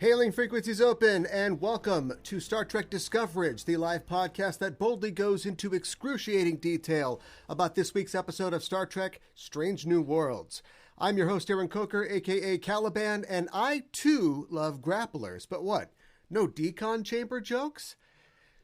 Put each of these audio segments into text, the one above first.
Hailing frequencies open, and welcome to Star Trek Discoverage, the live podcast that boldly goes into excruciating detail about this week's episode of Star Trek Strange New Worlds. I'm your host, Aaron Coker, aka Caliban, and I too love grapplers. But what? No decon chamber jokes?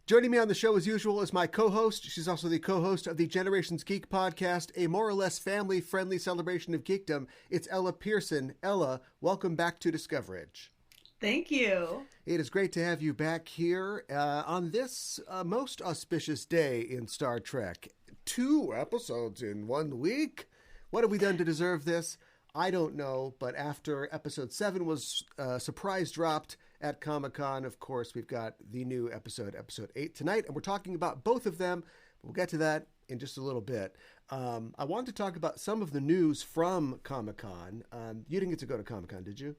Joining me on the show as usual is my co-host. She's also the co-host of the Generations Geek podcast, a more or less family-friendly celebration of geekdom. It's Ella Pearson. Ella, welcome back to Discoverage. Thank you. It is great to have you back here on this most auspicious day in Star Trek. 2 episodes in 1 week? What have we done to deserve this? I don't know, but after episode 7 was surprise dropped at Comic-Con, of course, we've got the new episode 8 tonight, and we're talking about both of them. We'll get to that in just a little bit. I wanted to talk about some of the news from Comic-Con. You didn't get to go to Comic-Con, did you?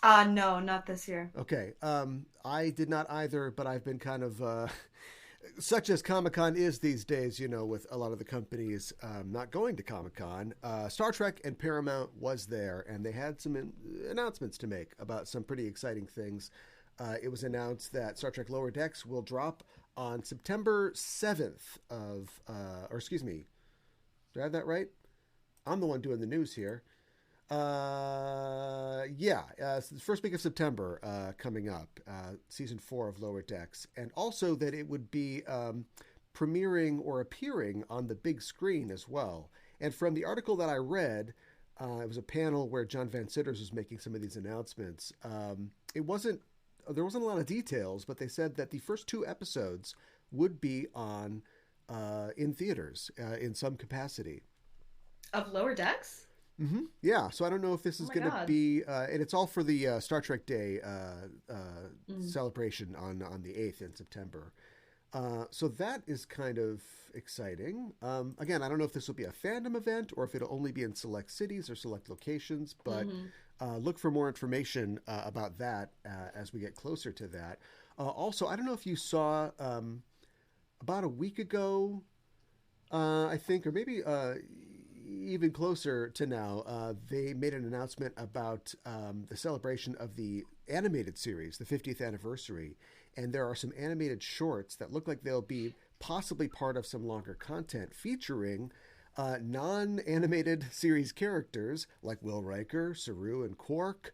No, not this year. Okay. I did not either, but I've been kind of, such as Comic-Con is these days, you know, with a lot of the companies not going to Comic-Con. Star Trek and Paramount was there, and they had some announcements to make about some pretty exciting things. It was announced that Star Trek Lower Decks will drop on September 7th or excuse me, did I have that right? I'm the one doing the news here. So the first week of September coming up, season 4 of Lower Decks, and also that it would be premiering or appearing on the big screen as well. And from the article that I read, it was a panel where John Van Citters was making some of these announcements. There wasn't a lot of details, but they said that the first 2 episodes would be on in theaters in some capacity. Of Lower Decks? Mm-hmm. Yeah, so I don't know if this is going to be, and it's all for the Star Trek Day celebration on the 8th in September. So that is kind of exciting. Again, I don't know if this will be a fandom event or if it'll only be in select cities or select locations, but look for more information about that as we get closer to that. Also, I don't know if you saw about a week ago, I think, or maybe even closer to now, they made an announcement about the celebration of the animated series, the 50th anniversary. And there are some animated shorts that look like they'll be possibly part of some longer content featuring non-animated series characters like Will Riker, Saru, and Quark,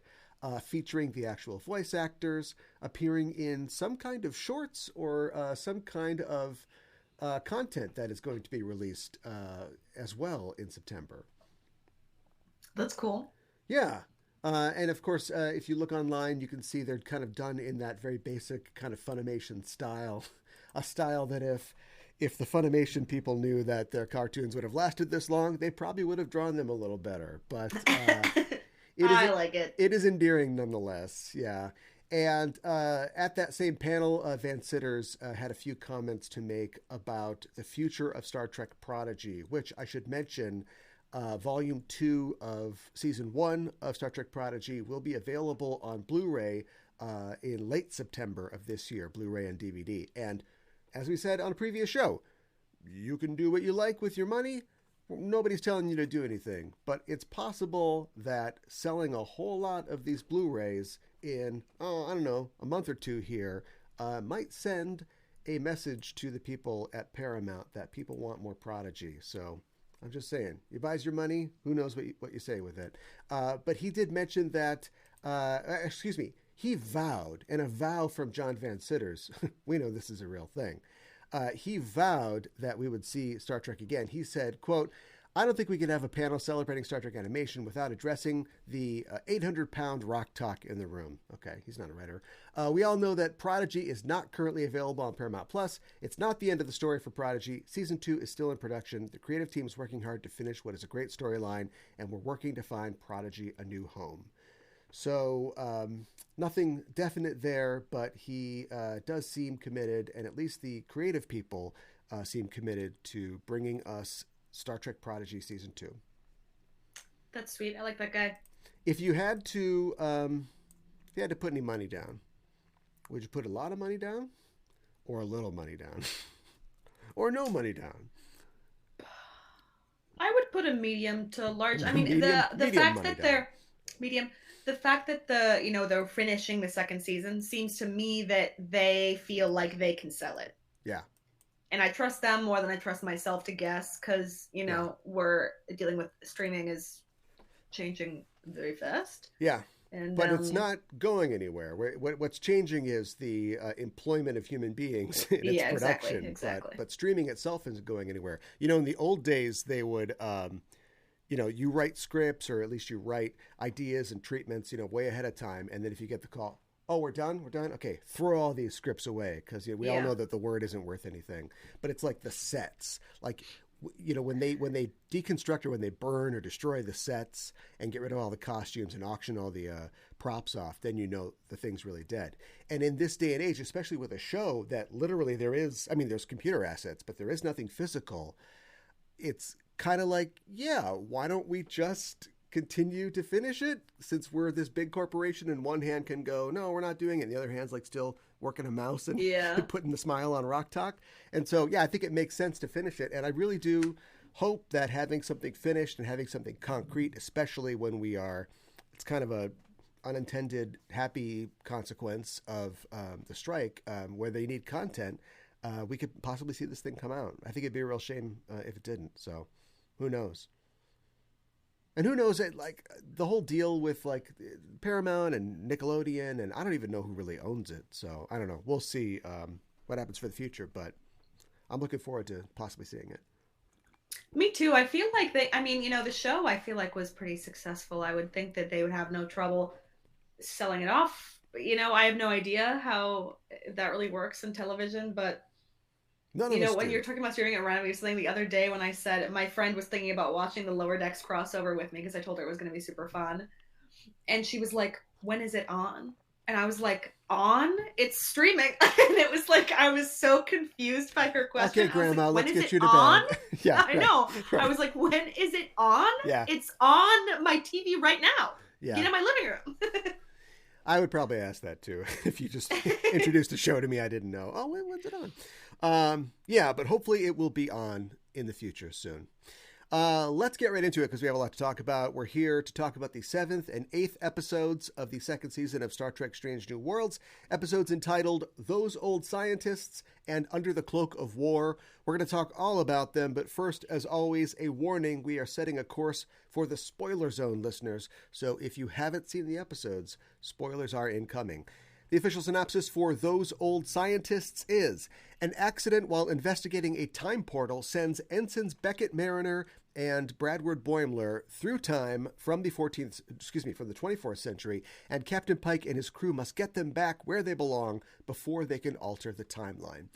featuring the actual voice actors, appearing in some kind of shorts or some kind of content that is going to be released as well in September. That's cool. Yeah. And of course, if you look online, you can see they're kind of done in that very basic kind of Funimation style, a style that if the Funimation people knew that their cartoons would have lasted this long, they probably would have drawn them a little better. But I like it. It is endearing nonetheless. Yeah. And at that same panel, Van Citters had a few comments to make about the future of Star Trek Prodigy, which I should mention, Volume 2 of Season 1 of Star Trek Prodigy will be available on Blu-ray in late September of this year, Blu-ray and DVD. And as we said on a previous show, you can do what you like with your money. Nobody's telling you to do anything, but it's possible that selling a whole lot of these Blu-rays in, a month or 2 here, might send a message to the people at Paramount that people want more Prodigy. So I'm just saying, you buys your money, who knows what you say with it. But he did mention that, he vowed, and a vow from John Van Citters, we know this is a real thing, he vowed that we would see Star Trek again. He said, quote, "I don't think we can have a panel celebrating Star Trek animation without addressing the 800-pound rock talk in the room." Okay, he's not a writer. "We all know that Prodigy is not currently available on Paramount+. It's not the end of the story for Prodigy. Season 2 is still in production. The creative team is working hard to finish what is a great storyline, and we're working to find Prodigy a new home." So nothing definite there, but he does seem committed, and at least the creative people seem committed to bringing us Star Trek Prodigy Season 2. That's sweet. I like that guy. If you had to put any money down, would you put a lot of money down or a little money down or no money down? I would put a medium to large. I mean, the fact that they're medium, the fact that they're finishing the second season seems to me that they feel like they can sell it. Yeah. And I trust them more than I trust myself to guess, because we're dealing with streaming is changing very fast. Yeah. And but it's not going anywhere. What's changing is the employment of human beings in its production. Exactly. But streaming itself isn't going anywhere. In the old days, they would, you write scripts, or at least you write ideas and treatments, way ahead of time. And then if you get the call, oh, we're done. Okay, throw all these scripts away, because we all know that the word isn't worth anything. But it's like the sets, like. When they deconstruct, or when they burn or destroy the sets and get rid of all the costumes and auction all the props off, then the thing's really dead. And in this day and age, especially with a show that literally there's computer assets, but there is nothing physical. It's kind of like, why don't we just continue to finish it, since we're this big corporation, and one hand can go, no, we're not doing it, and the other hand's like still working a mouse and putting the smile on Rock Talk. And so, I think it makes sense to finish it. And I really do hope that having something finished and having something concrete, especially when it's kind of a unintended happy consequence of the strike, where they need content, we could possibly see this thing come out. I think it'd be a real shame if it didn't. So who knows? And who knows, like, the whole deal with, like, Paramount and Nickelodeon, and I don't even know who really owns it. So I don't know. We'll see what happens for the future, but I'm looking forward to possibly seeing it. Me too. I feel like the show, I feel like, was pretty successful. I would think that they would have no trouble selling it off. I have no idea how that really works in television, but when you're talking about streaming it around, something the other day when I said my friend was thinking about watching the Lower Decks crossover with me, because I told her it was going to be super fun. And she was like, when is it on? And I was like, on? It's streaming. And it was like, I was so confused by her question. Okay, Grandma, like, let's get you to bed. Yeah, I know. Right. I was like, when is it on? Yeah. It's on my TV right now. Yeah. Get in my living room. I would probably ask that too, if you just introduced a show to me I didn't know. Oh, when's it on? But hopefully it will be on in the future soon. Let's get right into it, because we have a lot to talk about. We're here to talk about the 7th and 8th episodes of the second season of Star Trek Strange New Worlds, episodes entitled Those Old Scientists and Under the Cloak of War. We're going to talk all about them, but first, as always, a warning: we are setting a course for the spoiler zone, listeners, so if you haven't seen the episodes, spoilers are incoming. The official synopsis for Those Old Scientists is: an accident while investigating a time portal sends Ensigns Beckett Mariner and Bradward Boimler through time from the 24th century, and Captain Pike and his crew must get them back where they belong before they can alter the timeline.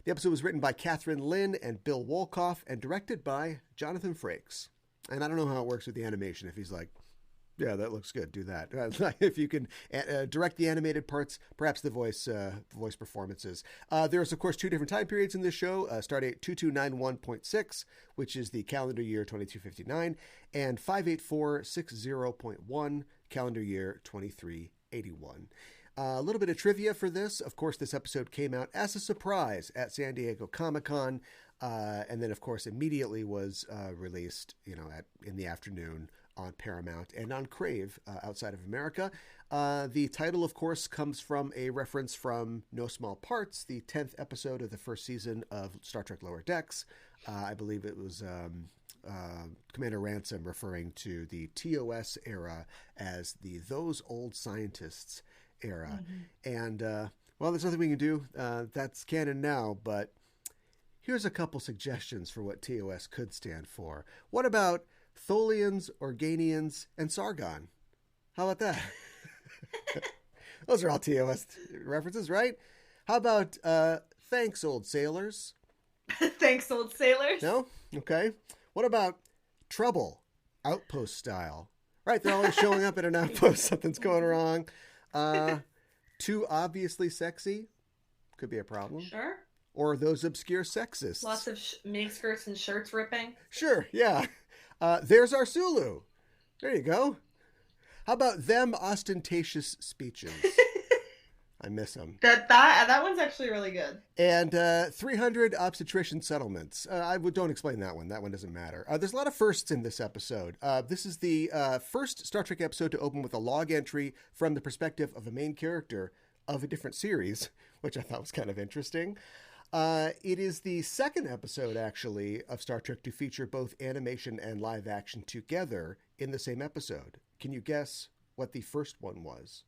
The episode was written by Catherine Lynn and Bill Wolkoff and directed by Jonathan Frakes. And I don't know how it works with the animation, if he's like, yeah, that looks good, do that. If you can direct the animated parts, perhaps the voice performances. There's, of course, 2 different time periods in this show. Stardate 2291.6, which is the calendar year 2259, and 58460.1, calendar year 2381. A little bit of trivia for this. Of course, this episode came out as a surprise at San Diego Comic-Con, and then, of course, immediately was released, in the afternoon on Paramount and on Crave outside of America. The title, of course, comes from a reference from No Small Parts, the 10th episode of the first season of Star Trek Lower Decks. I believe it was Commander Ransom referring to the TOS era as the Those Old Scientists era. Mm-hmm. And, there's nothing we can do. That's canon now, but here's a couple suggestions for what TOS could stand for. What about Tholians, Organians, and Sargon? How about that? Those are all TOS references, right? How about Thanks, Old Sailors? Thanks, Old Sailors? No? Okay. What about Trouble, Outpost style? Right, they're always showing up at an outpost. Something's going wrong. Too obviously sexy? Could be a problem. Sure. Or Those Obscure Sexists? Lots of miniskirts and shirts ripping? Sure, yeah. There's our Sulu. There you go. How about Them Ostentatious Speeches? I miss him. That one's actually really good. And 300 obstetrician settlements. Don't explain that one. That one doesn't matter. There's a lot of firsts in this episode. This is the first Star Trek episode to open with a log entry from the perspective of a main character of a different series, which I thought was kind of interesting. It is the second episode, actually, of Star Trek to feature both animation and live action together in the same episode. Can you guess what the first one was?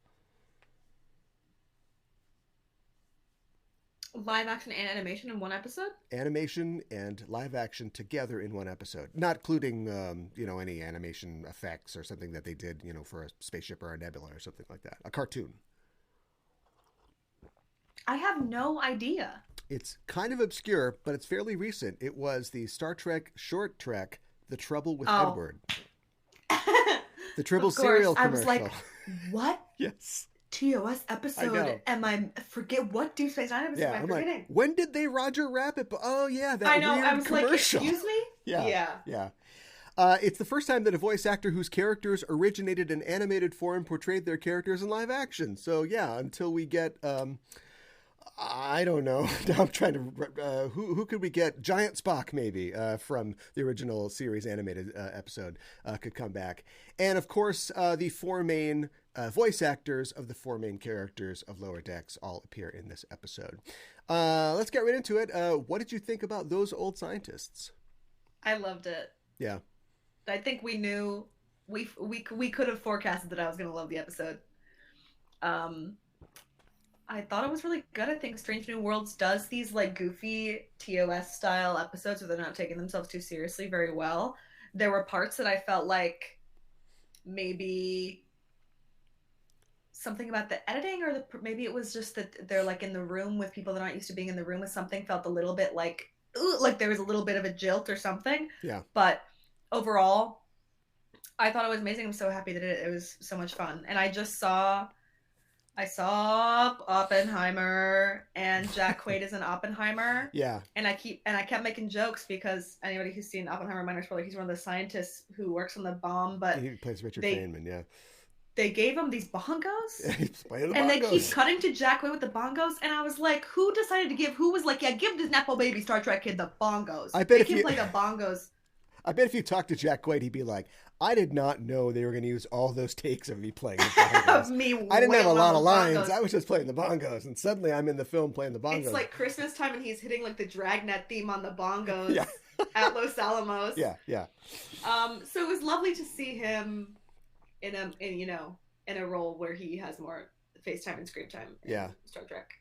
Live action and animation in one episode? Animation and live action together in one episode, not including any animation effects or something that they did for a spaceship or a nebula or something like that. A cartoon. I have no idea. It's kind of obscure, but it's fairly recent. It was the Star Trek short trek, The Trouble with Edward. The Tribble cereal commercial. I was like, what? Yes. TOS episode. I forget what Deep Space Nine episode am I forgetting? Like, when did they Roger Rabbit? Oh yeah, that I know. Weird I was commercial. Like, excuse me? Yeah. It's the first time that a voice actor whose characters originated in animated form portrayed their characters in live action. So yeah, until we get I don't know. I'm trying to who could we get? Giant Spock maybe from the original series animated episode could come back, and of course the four main voice actors of the four main characters of Lower Decks all appear in this episode. Let's get right into it. What did you think about those old scientists? I loved it. Yeah, I think we knew we could have forecasted that I was going to love the episode. I thought it was really good. I think Strange New Worlds does these like goofy TOS style episodes where they're not taking themselves too seriously very well. There were parts that I felt like maybe something about the editing, or maybe it was just that they're like in the room with people that aren't used to being in the room with something, felt a little bit like there was a little bit of a jilt or something. Yeah. But overall, I thought it was amazing. I'm so happy that it was so much fun. And I saw Oppenheimer, and Jack Quaid is in Oppenheimer. Yeah. And I kept making jokes because anybody who's seen Oppenheimer, minor spoiler, he's one of the scientists who works on the bomb. But he plays Richard Feynman. Yeah. They gave him these bongos, He's playing the and bongos. they keep cutting to Jack Quaid with the bongos, and I was like, who was like, yeah, give this Nepo baby Star Trek kid the bongos. I bet if play the bongos. I bet if you talk to Jack Quaid, he'd be like, I did not know they were going to use all those takes of me playing the bongos. I didn't have a lot of lines. Bongos. I was just playing the bongos, and suddenly I'm in the film playing the bongos. It's like Christmas time, and he's hitting like the Dragnet theme on the bongos at Los Alamos. Yeah. So it was lovely to see him in a role where he has more face time and screen time. In Star Trek.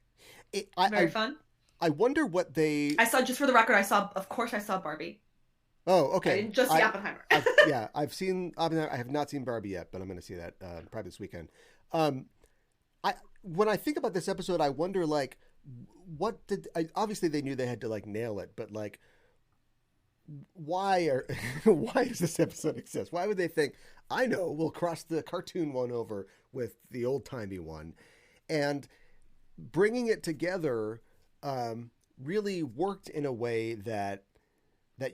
Very fun. I wonder what they. I saw, just for the record, I saw Barbie. Oh, okay. I didn't just see Oppenheimer. I've seen Oppenheimer. I have not seen Barbie yet, but I'm going to see that probably this weekend. When I think about this episode, I wonder, like, obviously they knew they had to, like, nail it, but, like, why does this episode exist? Why would they think, I know, we'll cross the cartoon one over with the old-timey one? And bringing it together really worked in a way that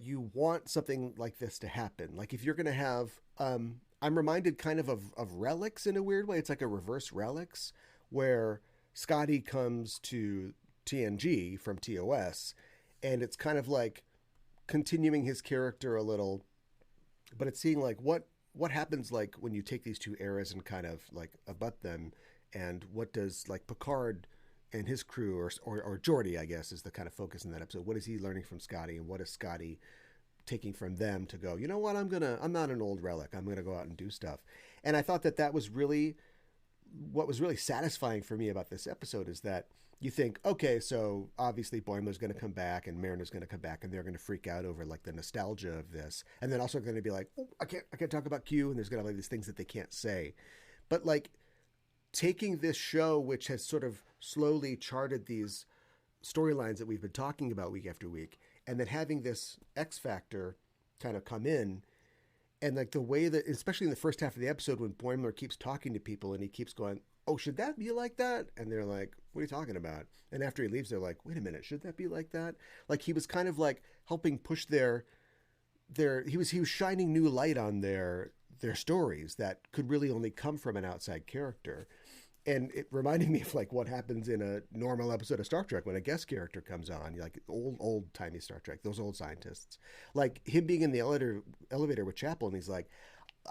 you want something like this to happen. Like if you're going to have, I'm reminded kind of Relics in a weird way. It's like a reverse Relics where Scotty comes to TNG from TOS, and it's kind of like continuing his character a little, but it's seeing like what happens like when you take these two eras and kind of like abut them, and what does like Picard and his crew, or Geordi, I guess, is the kind of focus in that episode. What is he learning from Scotty, and what is Scotty taking from them to go, you know what, I'm not an old relic. I'm going to go out and do stuff. And I thought that was really, what was really satisfying for me about this episode is that you think, okay, so obviously Boimler's going to come back and Mariner's going to come back, and they're going to freak out over like the nostalgia of this. And then also going to be like, oh, I can't talk about Q, and there's going to be like these things that they can't say. But like, taking this show, which has sort of slowly charted these storylines that we've been talking about week after week, and then having this X factor kind of come in, and like the way that, especially in the first half of the episode, when Boimler keeps talking to people and he keeps going, oh, should that be like that? And they're like, what are you talking about? And after he leaves, they're like, wait a minute, should that be like that? Like he was kind of like helping push he was shining new light on their stories that could really only come from an outside character. and it reminded me of like what happens in a normal episode of Star Trek when a guest character comes on, like old timey Star Trek, those old scientists, like him being in the elevator with Chapel, and he's like,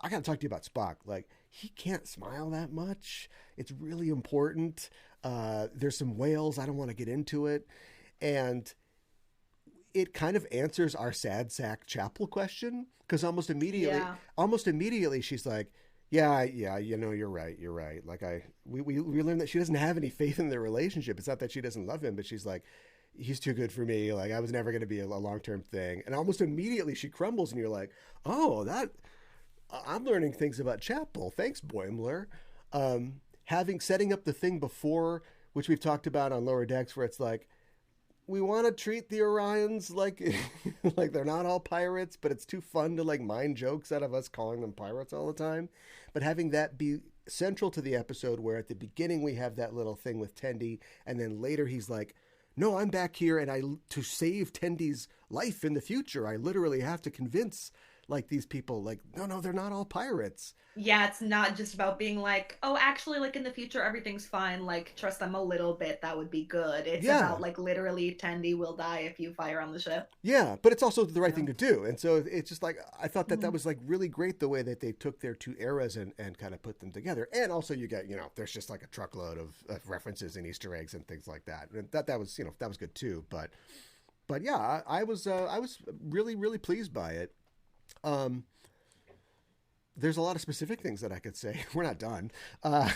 I gotta talk to you about Spock. Like, he can't smile that much. It's really important. There's some whales. I don't want to get into it. And it kind of answers our sad sack Chapel question, because Yeah. almost immediately she's like, yeah, you're right. You're right. Like we learned that she doesn't have any faith in their relationship. It's not that she doesn't love him, but she's like, he's too good for me. Like, I was never going to be a long-term thing. And almost immediately she crumbles, and you're like, oh, I'm learning things about Chapel. Thanks, Boimler. Setting up the thing before, which we've talked about on Lower Decks, where it's like, we want to treat the Orions like like they're not all pirates, but it's too fun to like mind jokes out of us calling them pirates all the time. But having that be central to the episode, where at the beginning we have that little thing with Tendi, and then later he's like, no, I'm back here, and to save Tendi's life in the future, I literally have to convince like these people, like, no, they're not all pirates. Yeah, it's not just about being like, oh, actually, like in the future, everything's fine. Like, trust them a little bit. That would be good. It's Yeah, about like literally, Tendi will die if you fire on the ship. yeah, but it's also the right Yeah. thing to do. And so it's just like, I thought that Mhm. was like really great, the way that they took their two eras and kind of put them together. And also you get, there's just like a truckload of references and Easter eggs and things like that. And that was, that was good too. But yeah, I was really, really pleased by it. Um, there's a lot of specific things that I could say. We're not done. I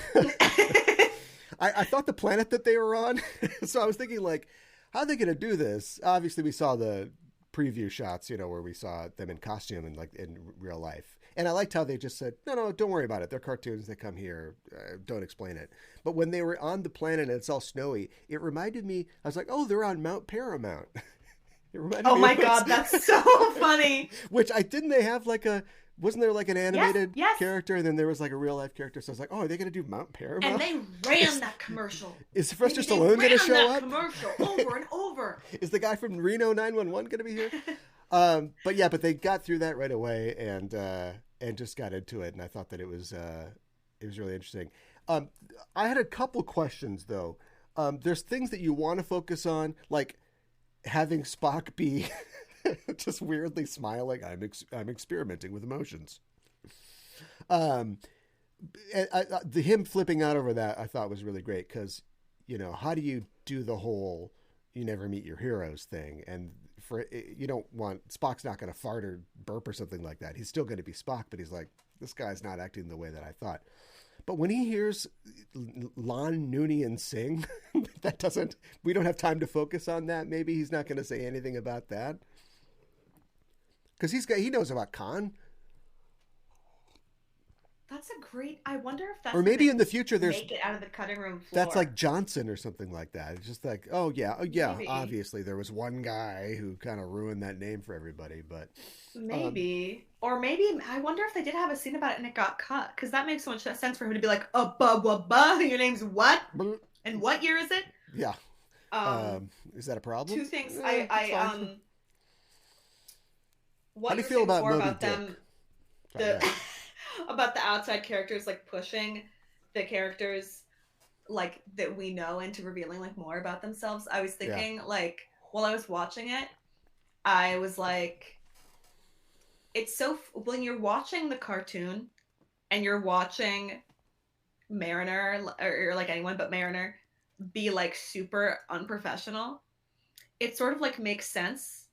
thought the planet that they were on, so I was thinking, like, how are they going to do this? Obviously, we saw the preview shots, where we saw them in costume and like in real life. And I liked how they just said, no, don't worry about it. They're cartoons. They come here. Don't explain it. But when they were on the planet and it's all snowy, it reminded me, I was like, oh, they're on Mount Paramount. It reminded Oh me my of God, this. that's so funny. Which didn't they have like wasn't there like an Yes, animated yes. character, and then there was like a real life character? So I was like, oh, are they going to do Mount And Paramount? they ran that commercial. Is Sylvester Maybe they Stallone going to ran show that up? commercial over and over. Is the guy from Reno 911 going to be here? But they got through that right away and just got into it, and I thought that it was really interesting. I had a couple questions though. There's things that you want to focus on, like having Spock be just weirdly smiling. I'm experimenting with emotions. Um, him flipping out over that, I thought was really great, because how do you do the whole "you never meet your heroes" thing? And you don't want, Spock's not going to fart or burp or something like that. He's still going to be Spock, but he's like, this guy's not acting the way that I thought. But when he hears Lon Noonien sing, we don't have time to focus on that. Maybe he's not going to say anything about that, because he knows about Khan. That's a great. I wonder if that's Or maybe gonna in the future make it out of the cutting room floor. that's like Johnson or something like that. It's just like, oh yeah, Maybe. obviously there was one guy who kind of ruined that name for everybody, but Maybe. Or maybe, I wonder if they did have a scene about it and it got cut. Because that makes so much sense for him to be like, your name's what? And what year is it? yeah. Um, Is that a problem? Two things. It's fine. What How do you you feel about more Moby about Dick? them, the about the outside characters like pushing the characters like that we know into revealing like more about themselves. I was thinking like while I was watching it, I was like, it's so when you're watching the cartoon and you're watching Mariner or like anyone but Mariner be like super unprofessional, it sort of like makes sense.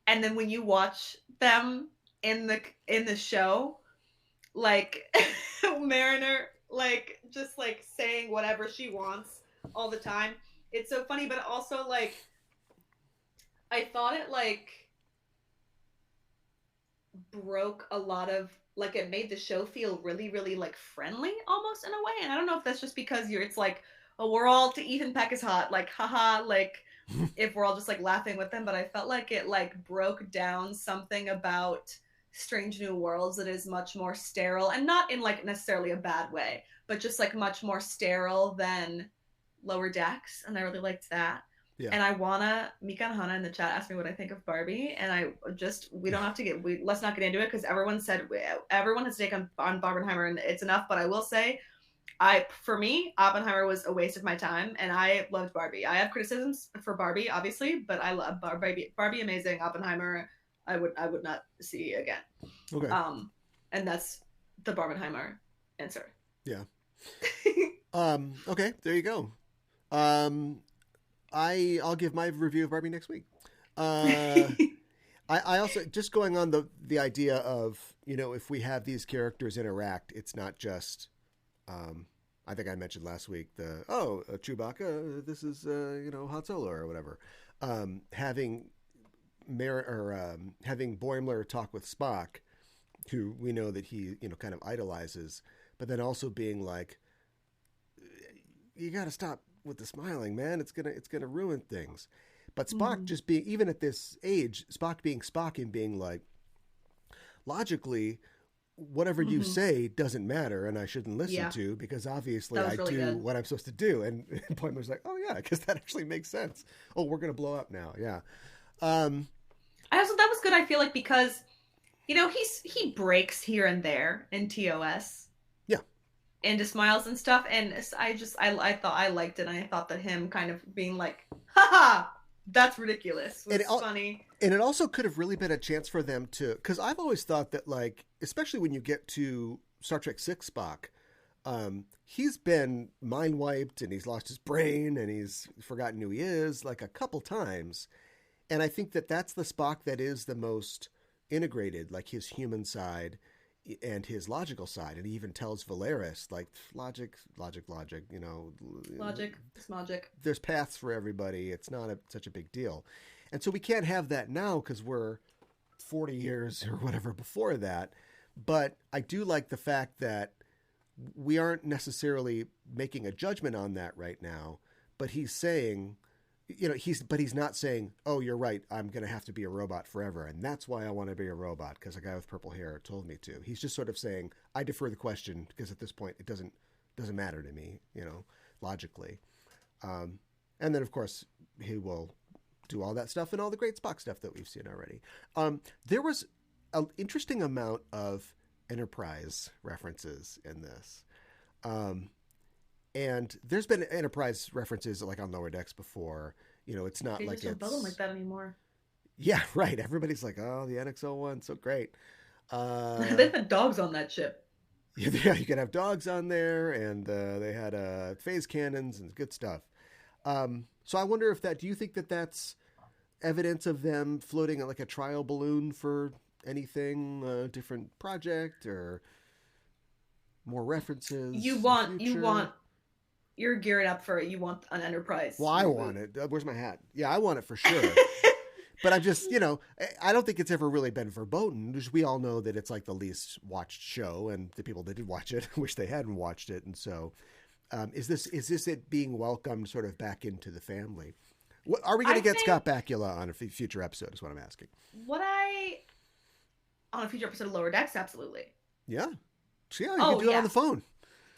And then when you watch them in the show, like Mariner like just like saying whatever she wants all the time, it's so funny. But also like I thought it like broke a lot of like it made the show feel really really like friendly almost in a way. And I don't know if that's just because it's like, oh, we're all to Ethan Peck is hot, like haha, like if we're all just like laughing with them. But I felt like it like broke down something about Strange New Worlds that is much more sterile, and not in like necessarily a bad way, but just like much more sterile than Lower Decks. And I really liked that. Yeah. And I wanna, Mika and Hannah in the chat asked me what I think of Barbie, and we don't have to let's not get into it because everyone has a take on Barbenheimer, and it's enough. But I will say, For me, Oppenheimer was a waste of my time, and I loved Barbie. I have criticisms for Barbie, obviously, but I love Barbie. Barbie, amazing. Oppenheimer, I would not see again. Okay. And that's the Barbenheimer answer. Yeah. Okay, there you go. I'll give my review of Barbie next week. I also, just going on the idea of, if we have these characters interact, it's not just, I think I mentioned last week Chewbacca, this is Han Solo or whatever. Having having Boimler talk with Spock, who we know that he kind of idolizes, but then also being like, you got to stop with the smiling, man. It's gonna ruin things. But Spock just being, even at this age, Spock being Spock and being like, logically, whatever you say doesn't matter, and I shouldn't listen to, because obviously I really do what I'm supposed to do. And Boimler's like, oh yeah, because that actually makes sense. Oh, we're gonna blow up now. Yeah. That was good. I feel like, because he breaks here and there in TOS. Yeah. Into smiles and stuff, and I thought I liked it, and I thought that him kind of being like, haha, that's ridiculous, was funny. And it also could have really been a chance for them to, because I've always thought that, like, especially when you get to Star Trek 6 Spock, he's been mind wiped and he's lost his brain and he's forgotten who he is like a couple times. And I think that that's the Spock that is the most integrated, like his human side and his logical side. And he even tells Valeris, like, logic, logic. There's paths for everybody. It's not such a big deal. And so we can't have that now because we're 40 years or whatever before that. But I do like the fact that we aren't necessarily making a judgment on that right now. But he's saying, he's not saying, oh, you're right, I'm going to have to be a robot forever. And that's why I want to be a robot, because a guy with purple hair told me to. He's just sort of saying, I defer the question because at this point it doesn't matter to me, logically. And then, of course, he will do all that stuff and all the great Spock stuff that we've seen already. There was an interesting amount of Enterprise references in this. And there's been Enterprise references like on Lower Decks before. It's not like it's don't like that anymore. Yeah, right. Everybody's like, oh, the NX-01, so great. They've had dogs on that ship. Yeah, you can have dogs on there, and they had phase cannons and good stuff. So I wonder if do you think that that's evidence of them floating like a trial balloon for anything, different project or more references? You're gearing up for it. You want an Enterprise. Well, I want it. Where's my hat? Yeah, I want it for sure. But I'm just, I don't think it's ever really been verboten. We all know that it's like the least watched show, and the people that did watch it wish they hadn't watched it. And so, is this it being welcomed sort of back into the family? Are we going to get Scott Bakula on a future episode? Is what I'm asking. On a future episode of Lower Decks, absolutely. Yeah. So yeah, you can do it on the phone.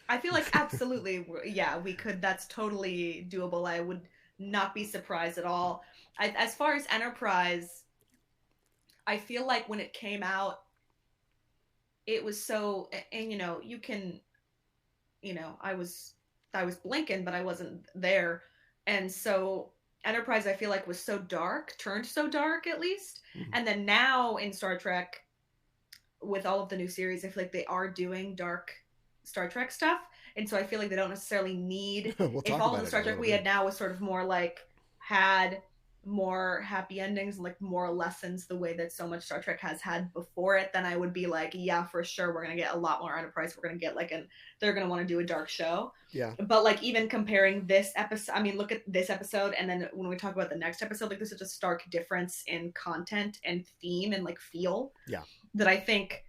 I feel like absolutely, yeah, we could. That's totally doable. I would not be surprised at all. As far as Enterprise, I feel like when it came out, it was so, and you can, I was blinking, but I wasn't there, and so Enterprise, I feel like, was so dark, turned so dark at least, and then now in Star Trek, with all of the new series, I feel like they are doing dark Star Trek stuff, and so I feel like they don't necessarily need. If all of the Star Trek we had now was sort of more like had more happy endings and like more lessons the way that so much Star Trek has had before it, then I would be like, yeah, for sure, we're gonna get a lot more Enterprise. We're gonna get they're gonna want to do a dark show. Yeah. But like even comparing this episode, I mean, look at this episode, and then when we talk about the next episode, like there's such a stark difference in content and theme and like feel. Yeah. That I think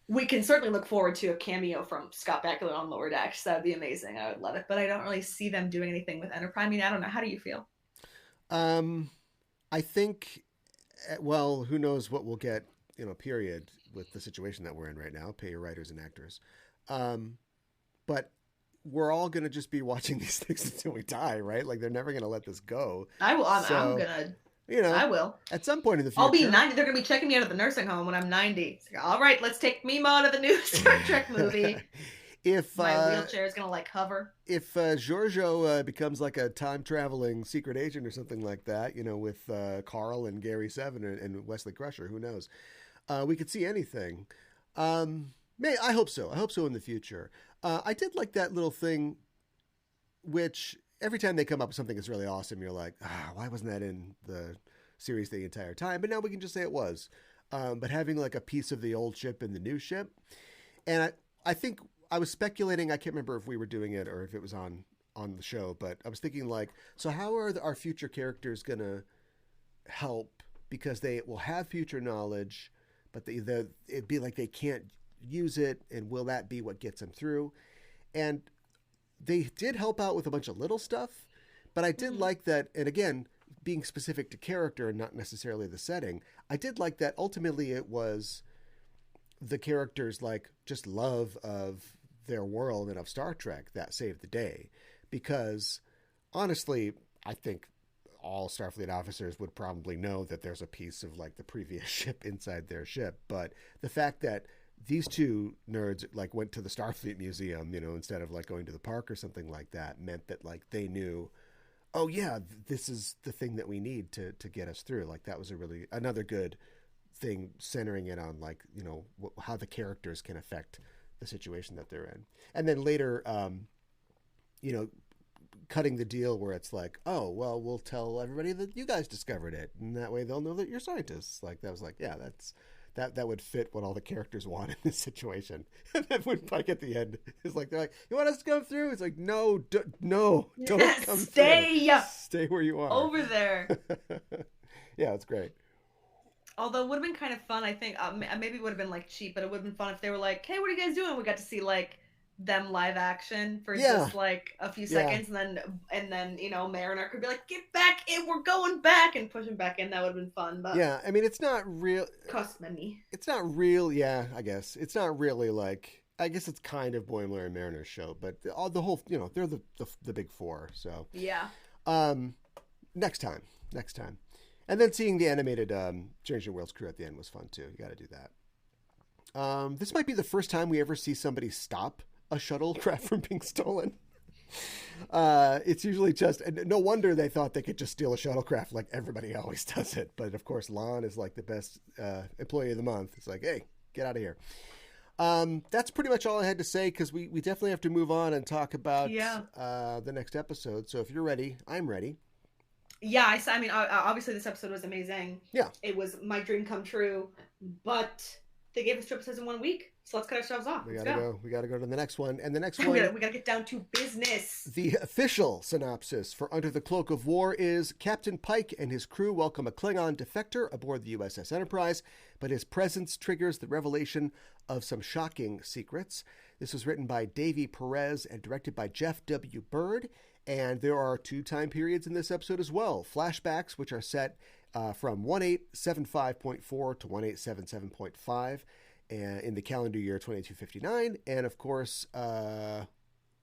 we can certainly look forward to a cameo from Scott Bakula on Lower Decks. That would be amazing. I would love it. But I don't really see them doing anything with Enterprise. I mean, I don't know. How do you feel? I think, well, who knows what we'll get, period, with the situation that we're in right now. Pay your writers and actors. But we're all going to just be watching these things until we die, right? Like, they're never going to let this go. I will. I'm going to. I will. At some point in the future. I'll be 90. They're going to be checking me out of the nursing home when I'm 90. It's like, all right, let's take Mimo out of the new Star Trek movie. If My wheelchair is gonna like hover. if Giorgio becomes like a time traveling secret agent or something like that, you know, with Carl and Gary Seven and Wesley Crusher, who knows? We could see anything. I hope so. I hope so in the future. I did like that little thing, which every time they come up with something that's really awesome, you're like, why wasn't that in the series the entire time? But now we can just say it was. But having like a piece of the old ship and the new ship, and I think I was speculating. I can't remember if we were doing it or if it was on the show, but I was thinking like, so how are our future characters gonna help because they will have future knowledge, but it'd be like they can't use it, and will that be what gets them through? And they did help out with a bunch of little stuff, but I did like that. And again, being specific to character and not necessarily the setting, I did like that ultimately it was the characters like just love of their world and of Star Trek that saved the day. Because honestly, I think all Starfleet officers would probably know that there's a piece of like the previous ship inside their ship. But the fact that these two nerds like went to the Starfleet Museum, you know, instead of like going to the park or something like that, meant that like they knew, oh yeah, this is the thing that we need to get us through. Like that was another good thing, centering it on like, you know, how the characters can affect the situation that they're in. And then later, you know, cutting the deal where it's like, oh, well, we'll tell everybody that you guys discovered it, and that way they'll know that you're scientists. Like that was like, yeah, that would fit what all the characters want in this situation. And then when Pike at the end is like, they're like, you want us to come through? It's like, no, no, don't come Stay through. Stay where you are. over there. Yeah, it's great. Although it would have been kind of fun, I think. Maybe it would have been like cheap, but it would have been fun if they were like, "Hey, what are you guys doing?" We got to see like them live action for just like a few seconds, and then you know Mariner could be like, "Get back in, we're going back," and push him back in. That would have been fun. But yeah, I mean, it's not real. Cost money. It's not real. Yeah, I guess it's not really like. I guess it's kind of Boimler and Mariner's show, but all the whole, you know, they're the big four. So yeah. Next time. And then seeing the animated Changing Worlds crew at the end was fun too. You got to do that. This might be the first time we ever see somebody stop a shuttlecraft from being stolen. It's usually just, and no wonder they thought they could just steal a shuttlecraft like everybody always does it. But of course, Lon is like the best employee of the month. It's like, hey, get out of here. That's pretty much all I had to say because we definitely have to move on and talk about the next episode. So if you're ready, I'm ready. Yeah, I mean, obviously this episode was amazing. Yeah. It was my dream come true, but they gave us 2 episodes in 1 week, so let's cut ourselves off. We gotta go. We gotta go to the next one. And the next one... we gotta get down to business. The official synopsis for Under the Cloak of War is Captain Pike and his crew welcome a Klingon defector aboard the USS Enterprise, but his presence triggers the revelation of some shocking secrets. This was written by Davey Perez and directed by Jeff W. Bird. And there are 2 time periods in this episode as well. Flashbacks, which are set from 1875.4 to 1877.5 in the calendar year 2259. And of course,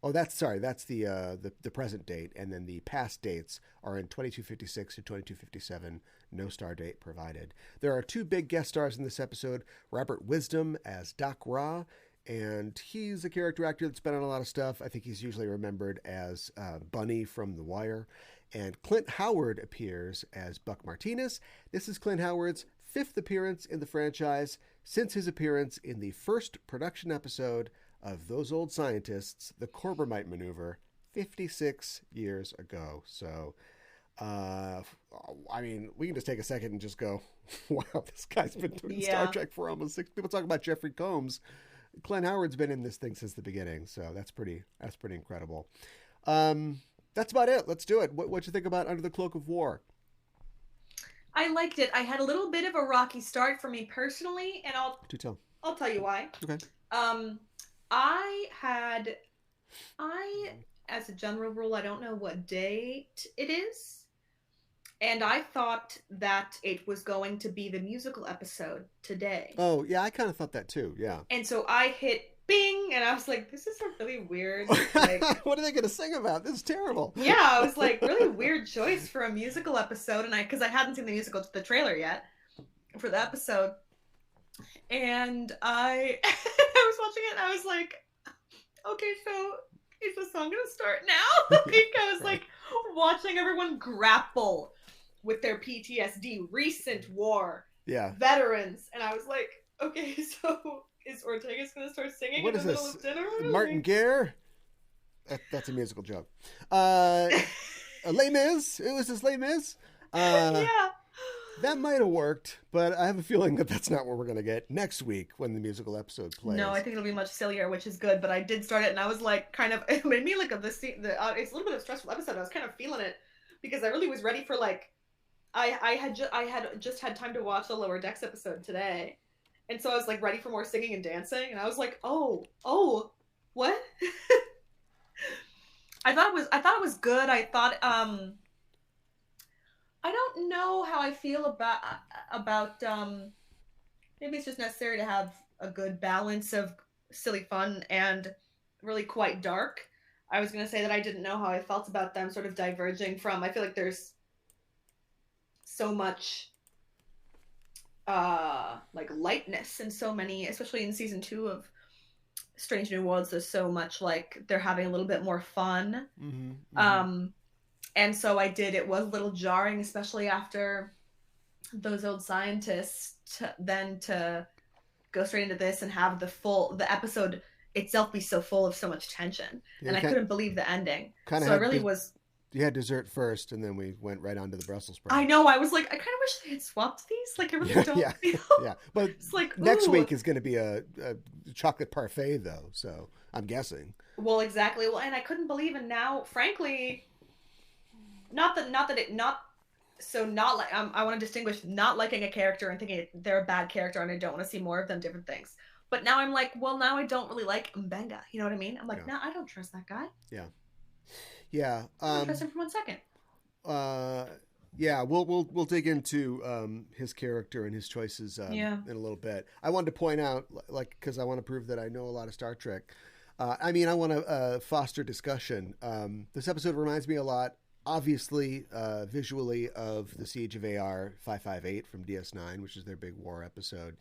that's the present date. And then the past dates are in 2256 to 2257. No star date provided. There are 2 big guest stars in this episode. Robert Wisdom as Doc Ra. And he's a character actor that's been on a lot of stuff. I think he's usually remembered as Bunny from The Wire. And Clint Howard appears as Buck Martinez. This is Clint Howard's 5th appearance in the franchise since his appearance in the first production episode of Those Old Scientists, The Corbomite Maneuver, 56 years ago. So, I mean, we can just take a second and just go, wow, this guy's been doing Star Trek for almost 6. People talk about Jeffrey Combs. Clint Howard's been in this thing since the beginning, so that's pretty incredible. That's about it. Let's do it. What'd you think about Under the Cloak of War? I liked it. I had a little bit of a rocky start for me personally, and I'll tell you why. Okay. As a general rule, I don't know what date it is. And I thought that it was going to be the musical episode today. Oh, yeah, I kind of thought that too, yeah. And so I hit bing, and I was like, this is a really weird, like... What are they going to sing about? This is terrible. Yeah, I was like, really weird choice for a musical episode, and because I hadn't seen the trailer yet for the episode. And I was watching it, and I was like, okay, so is the song gonna start now? Like, I was Right. like watching everyone grapple with their PTSD, recent war, Yeah. veterans, and I was like, okay, so is Ortega's gonna start singing What in is the middle this? of dinner? Martin Gare? That's a musical joke. Uh, Like, Les Mis? It was this Les Mis? Uh, yeah. that might have worked, but I have a feeling that that's not what we're going to get next week when the musical episode No, I plays. think it'll be much sillier, which is good. But I did start it, and I was like, kind of, it made me like it's a little bit of a stressful episode. I was kind of feeling it because I really was ready for like, I had just had time to watch the Lower Decks episode today, and so I was like ready for more singing and dancing, and I was like, oh, what? I thought it was good. I thought I don't know how I feel about maybe it's just necessary to have a good balance of silly fun and really quite dark. I was going to say that I didn't know how I felt about them sort of diverging from. I feel like there's so much like lightness and so many, especially in season 2 of Strange New Worlds. There's so much like they're having a little bit more fun. Mm-hmm, mm-hmm. Um, and so I did. It was a little jarring, especially after those old scientists then to go straight into this and have the episode itself be so full of so much tension, Yeah, and I couldn't believe the ending. kind of So I had really was. you had dessert first, and then we went right on to the Brussels I sprouts. know. I was like, I kind of wish they had swapped these. Like, I really Yeah, don't yeah, feel. yeah. But It's like, next ooh. week is going to be a chocolate parfait, though. So I'm guessing. Well, exactly. Well, and I couldn't believe, and now, frankly, not that it not so not like I want to distinguish not liking a character and thinking they're a bad character and I don't want to see more of them. Different things. But now I'm like, well, now I don't really like Mbenga. You know what I mean? I'm like, Yeah, no, I don't trust that guy. yeah, yeah. I don't trust him for 1 second. Uh, yeah. We'll dig into his character and his choices Yeah. in a little bit. I wanted to point out, like, because I want to prove that I know a lot of Star Trek. I mean, I want to foster discussion. This episode reminds me a lot, obviously, visually, of the Siege of AR 558 from DS9, which is their big war episode.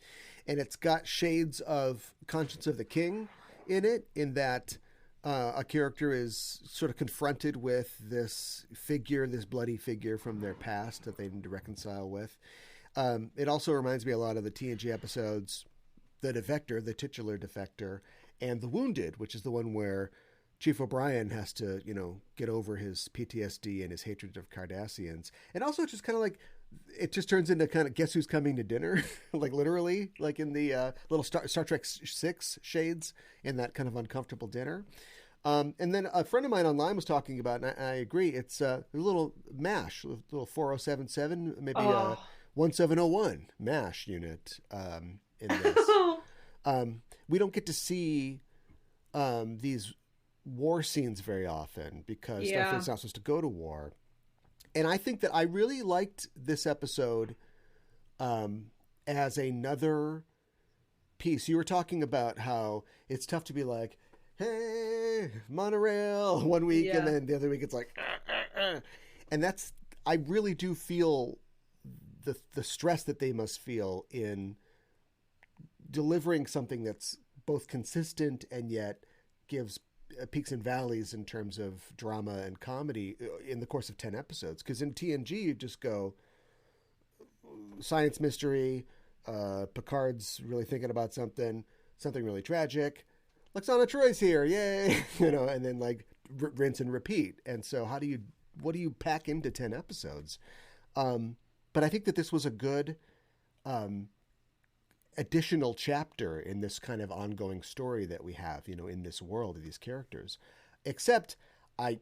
And it's got shades of Conscience of the King in it, in that a character is sort of confronted with this figure, this bloody figure from their past that they need to reconcile with. It also reminds me a lot of the TNG episodes, The Defector, the titular Defector, and The Wounded, which is the one where Chief O'Brien has to, get over his PTSD and his hatred of Cardassians. And also just kind of like, it just turns into kind of guess who's coming to dinner, like literally, like in the little Star Trek 6 shades in that kind of uncomfortable dinner. And then a friend of mine online was talking about, and I agree, it's a little MASH, a little 4077, maybe a Oh. 1701 MASH unit in this. We don't get to see these war scenes very often because Yeah. Starfleet's not supposed to go to war. And I think that I really liked this episode as another piece. You were talking about how it's tough to be like, hey, monorail one week, and Yeah. then the other week it's like, and that's, I really do feel the stress that they must feel in delivering something that's both consistent and yet gives peaks and valleys in terms of drama and comedy in the course of 10 episodes. Because in TNG, you just go science mystery, Picard's really thinking about something really tragic. Lexana Troy's here, yay! And then like rinse and repeat. And so what do you pack into 10 episodes? But I think that this was a good additional chapter in this kind of ongoing story that we have, in this world of these characters. Except I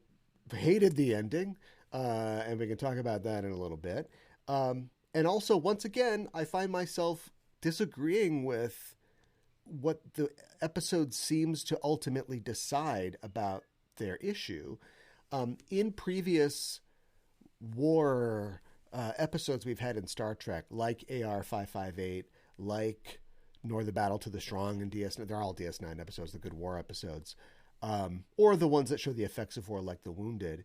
hated the ending, and we can talk about that in a little bit. And also, once again, I find myself disagreeing with what the episode seems to ultimately decide about their issue. In previous war episodes we've had in Star Trek, like AR 558, like Nor the Battle to the Strong and DS9, they're all DS9 episodes, the good war episodes, or the ones that show the effects of war, like The Wounded.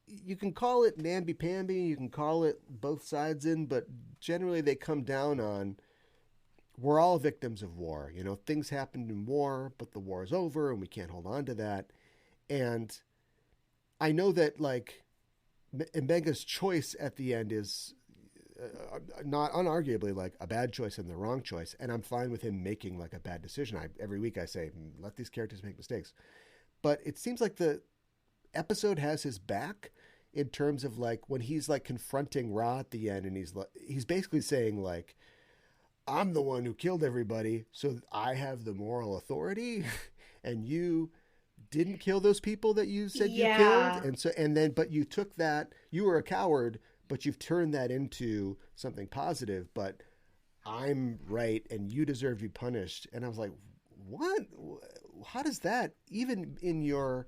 You can call it namby-pamby, you can call it both sides in, but generally they come down on we're all victims of war. You know, things happened in war, but the war is over and we can't hold on to that. And I know that like Mbenga's choice at the end is not unarguably like a bad choice and the wrong choice, and I'm fine with him making like a bad decision. Every week I say, let these characters make mistakes, but it seems like the episode has his back in terms of like when he's like confronting Ra at the end, and he's basically saying like, I'm the one who killed everybody, so I have the moral authority, and you didn't kill those people that you said you killed, Yeah. but you took that, you were a coward, but you've turned that into something positive. But I'm right, and you deserve to be punished. And I was like, what? How does that even in your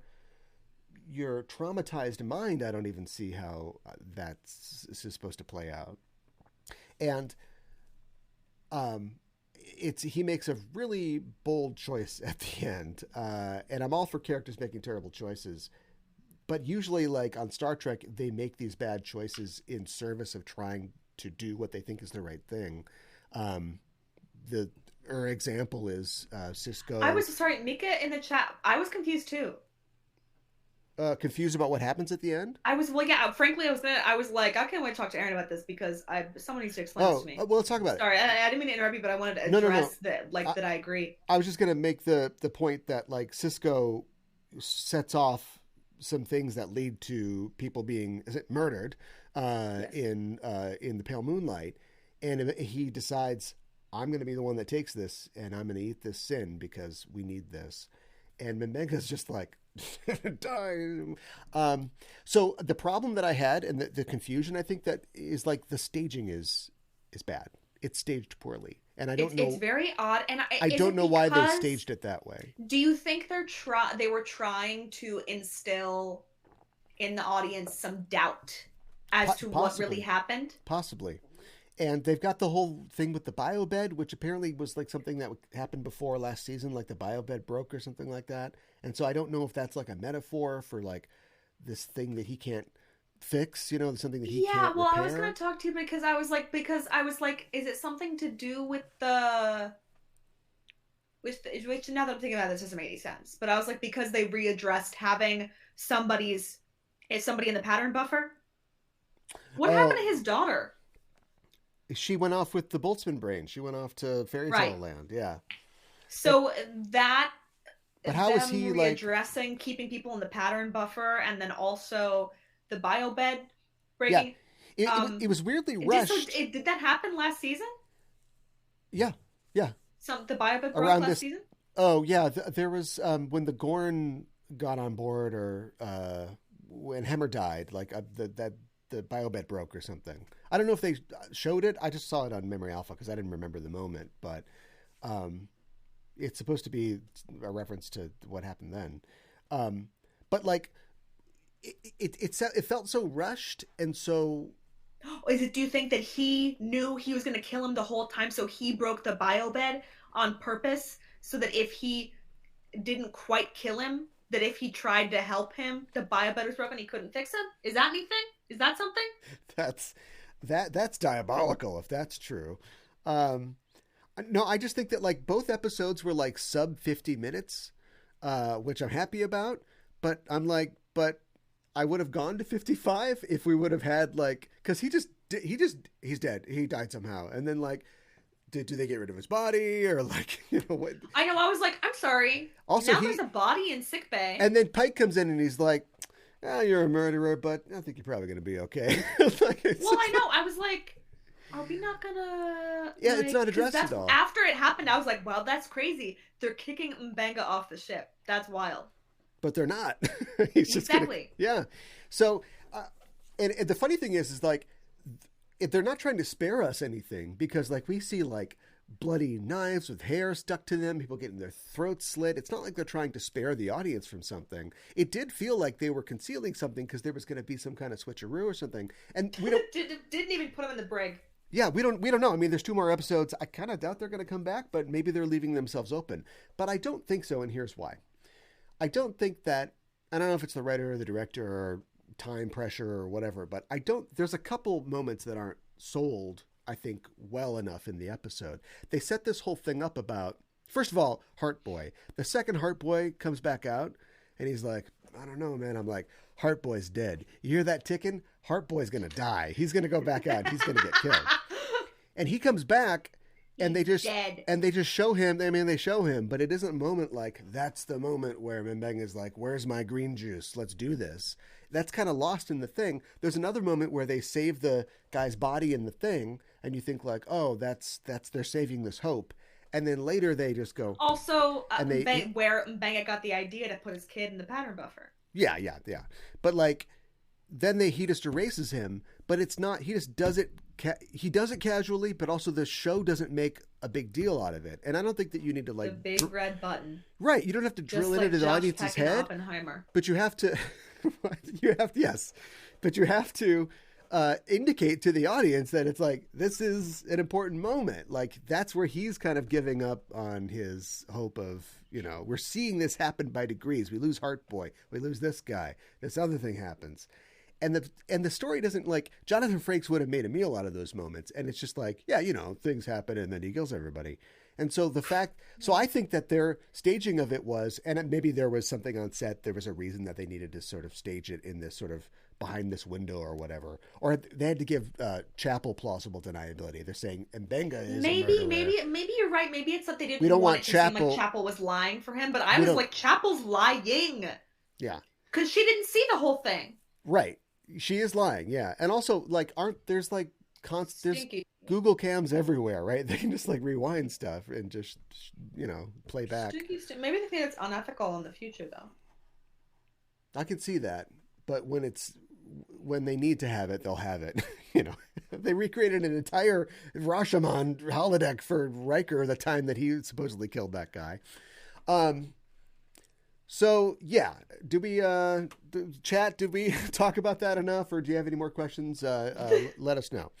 traumatized mind? I don't even see how that's supposed to play out. And it's he makes a really bold choice at the end, and I'm all for characters making terrible choices, but usually like on Star Trek they make these bad choices in service of trying to do what they think is the right thing. The example is I Cisco was sorry, Mika in the chat. I was confused too. confused about what happens at the end. I was well, yeah. Frankly, I was like, I can't wait to talk to Aaron about this because someone needs to explain this Oh, to me. well, let's talk about it. Sorry, I didn't mean to interrupt you, but I wanted to No. address that, like I, that. I agree. I was just going to make the point that like Cisco sets off some things that lead to people being murdered Yes. in the pale moonlight, and he decides I'm going to be the one that takes this, and I'm going to eat this sin because we need this. And Mbenga's just like die. So the problem that I had and the confusion I think that is like the staging is bad. It's staged poorly, and I don't It's know. very odd, and I is don't it know why they because staged it that way. do you think they were trying to instill in the audience some doubt as to what really Possibly, happened? possibly. And they've got the whole thing with the biobed, which apparently was like something that happened before last season, like the biobed broke or something like that. And so I don't know if that's like a metaphor for like this thing that he can't fix, you know, something that he Yeah, can't well, I was gonna repair. talk to you because I was like, is it something to do with the which now that I'm thinking about this doesn't make any sense. But I was like, because they readdressed having somebody's is somebody in the pattern buffer. What happened Oh, to his daughter? she went off with the Boltzmann brain. She went off to Fairy Right. Tale Land. Yeah. And, So that but how is them he like, readdressing keeping people in the pattern buffer and then also the biobed yeah, breaking. it was weirdly So rushed. did that happen last season? Yeah. Yeah. Some the biobed broke Around last this. season. Oh yeah. There was, when the Gorn got on board or, when Hemmer died, like the biobed broke or something. I don't know if they showed it. I just saw it on Memory Alpha because I didn't remember the moment, but um, it's supposed to be a reference to what happened then. But like, it felt so rushed and so. Is it? Do you think that he knew he was going to kill him the whole time, so he broke the biobed on purpose, so that if he didn't quite kill him, that if he tried to help him, the biobed was broken, he couldn't fix him? Is that anything? Is that something? That's that's diabolical if that's true. Um, no, I just think that like both episodes were like sub 50 minutes, which I'm happy about. But I'm like, but I would have gone to 55 if we would have had like, because he's dead. He died somehow, and then like, do they get rid of his body or like you know what? I know. I was like, I'm sorry. Also, Now there's a body in sick bay. and then Pike comes in and he's like, oh, you're a murderer, but I think you're probably going to be okay. Like, Well, I know. I was like, are we not gonna? yeah, like, it's not 'cause addressed that's at all. after it happened. I was like, well, that's crazy. They're kicking Mbenga off the ship. That's wild. But they're not. He's just gonna, Exactly. yeah. So, and the funny thing is like, if they're not trying to spare us anything because like we see like bloody knives with hair stuck to them, people getting their throats slit. It's not like they're trying to spare the audience from something. It did feel like they were concealing something because there was going to be some kind of switcheroo or something, and we don't. Didn't even put him in the brig. Yeah, we don't know. I mean, there's 2 more episodes. I kind of doubt they're going to come back, but maybe they're leaving themselves open. But I don't think so, and here's why. I don't think that. I don't know if it's the writer or the director or time pressure or whatever, but I don't. There's a couple moments that aren't sold I think, well enough in the episode. They set this whole thing up about, first of all, Heart Boy. The second Heart Boy comes back out, and he's like, I don't know, man. I'm like, Heart Boy's dead. You hear that ticking? Heart Boy's going to die. He's going to go back out. He's going to get killed. And he comes back, and they just show him. I mean, they show him, but it isn't a moment like, that's the moment where Mbeng is like, where's my green juice? Let's do this. That's kind of lost in the thing. There's another moment where they save the guy's body in the thing, and you think like, oh, that's they're saving this hope. And then later they just go. Also, where Mbanga got the idea to put his kid in the pattern buffer. Yeah. But like, then he just erases him. But it's not. He just does it. He does it casually. But also, the show doesn't make a big deal out of it. And I don't think that you need to like the big red button. Right. You don't have to drill it into the audience's head. Oppenheimer. But you have to. Yes. But you have to. Indicate to the audience that it's like, this is an important moment. Like, that's where he's kind of giving up on his hope of, we're seeing this happen by degrees. We lose Heart Boy. We lose this guy. This other thing happens. And the story doesn't, like, Jonathan Frakes would have made a meal out of those moments. And it's just like, yeah, things happen and then he kills everybody. And so I think that their staging of it was, and maybe there was something on set, there was a reason that they needed to sort of stage it in this sort of behind this window or whatever, or they had to give Chapel plausible deniability. They're saying Mbenga is maybe you're right. Maybe it's that they didn't want it to Chapel. seem like Chapel was lying for him, but I was like, Chapel's lying. Yeah, because she didn't see the whole thing. Right, she is lying. Yeah, and also like, there's like there's Google cams everywhere, right? They can just like rewind stuff and just play back. Maybe they think it's unethical in the future, though. I can see that, but when they need to have it, they'll have it. They recreated an entire Rashomon holodeck for Riker the time that he supposedly killed that guy. So yeah, do we chat? Did we talk about that enough, or do you have any more questions? Let us know.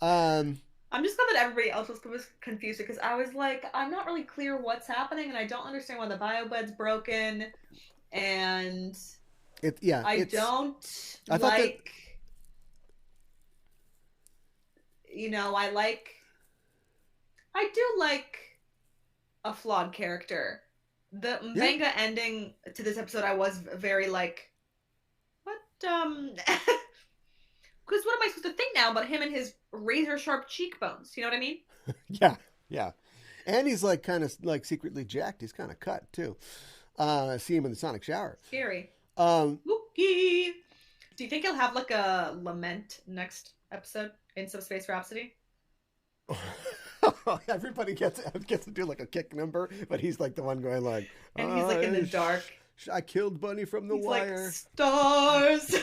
I'm just glad that everybody else was confused, because I was like, I'm not really clear what's happening, and I don't understand why the biobed's broken, and I do like a flawed character. The Mbenga ending to this episode, I was very like, what? Because what am I supposed to think now about him and his razor sharp cheekbones? You know what I mean? Yeah. And he's like kind of like secretly jacked. He's kind of cut too. See him in the sonic shower. Scary. Spooky. Do you think he'll have like a lament next episode in Subspace Rhapsody? Everybody gets to do like a kick number, but he's like the one going like, and he's like in the dark. I killed Bunny from the wire. Like, stars.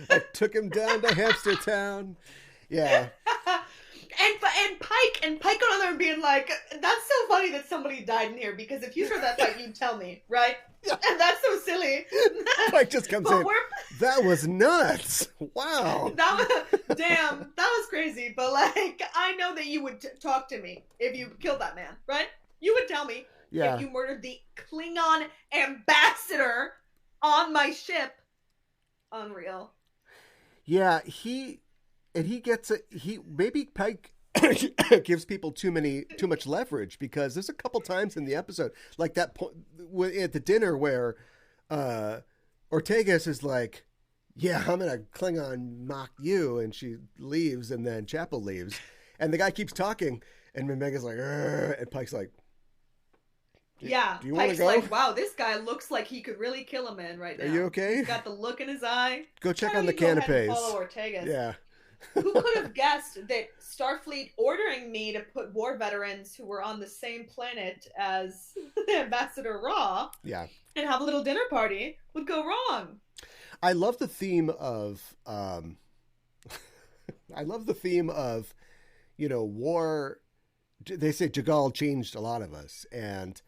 I took him down to Hamster Town. Yeah. And Pike going on there and being like, that's so funny that somebody died in here, because if you saw that fight, you'd tell me, right? Yeah. And that's so silly. Pike just comes in. That was nuts. Wow. Damn, that was crazy. But like, I know that you would talk to me if you killed that man, right? You would tell me if you murdered the Klingon ambassador on my ship. Unreal. Yeah, maybe Pike gives people too much leverage, because there's a couple times in the episode, like that point at the dinner where Ortegas is like, yeah, I'm gonna Klingon mock you, and she leaves, and then Chapel leaves, and the guy keeps talking, and Mbenga's like, and Pike's like, do you Pike's go? Like, wow, this guy looks like he could really kill a man right now. Are you okay? He's got the look in his eye. Go check on the canapes. Follow Ortegas. Yeah. Who could have guessed that Starfleet ordering me to put war veterans who were on the same planet as Ambassador Raw and have a little dinner party would go wrong? I love the theme of war. They say Jagal changed a lot of us, and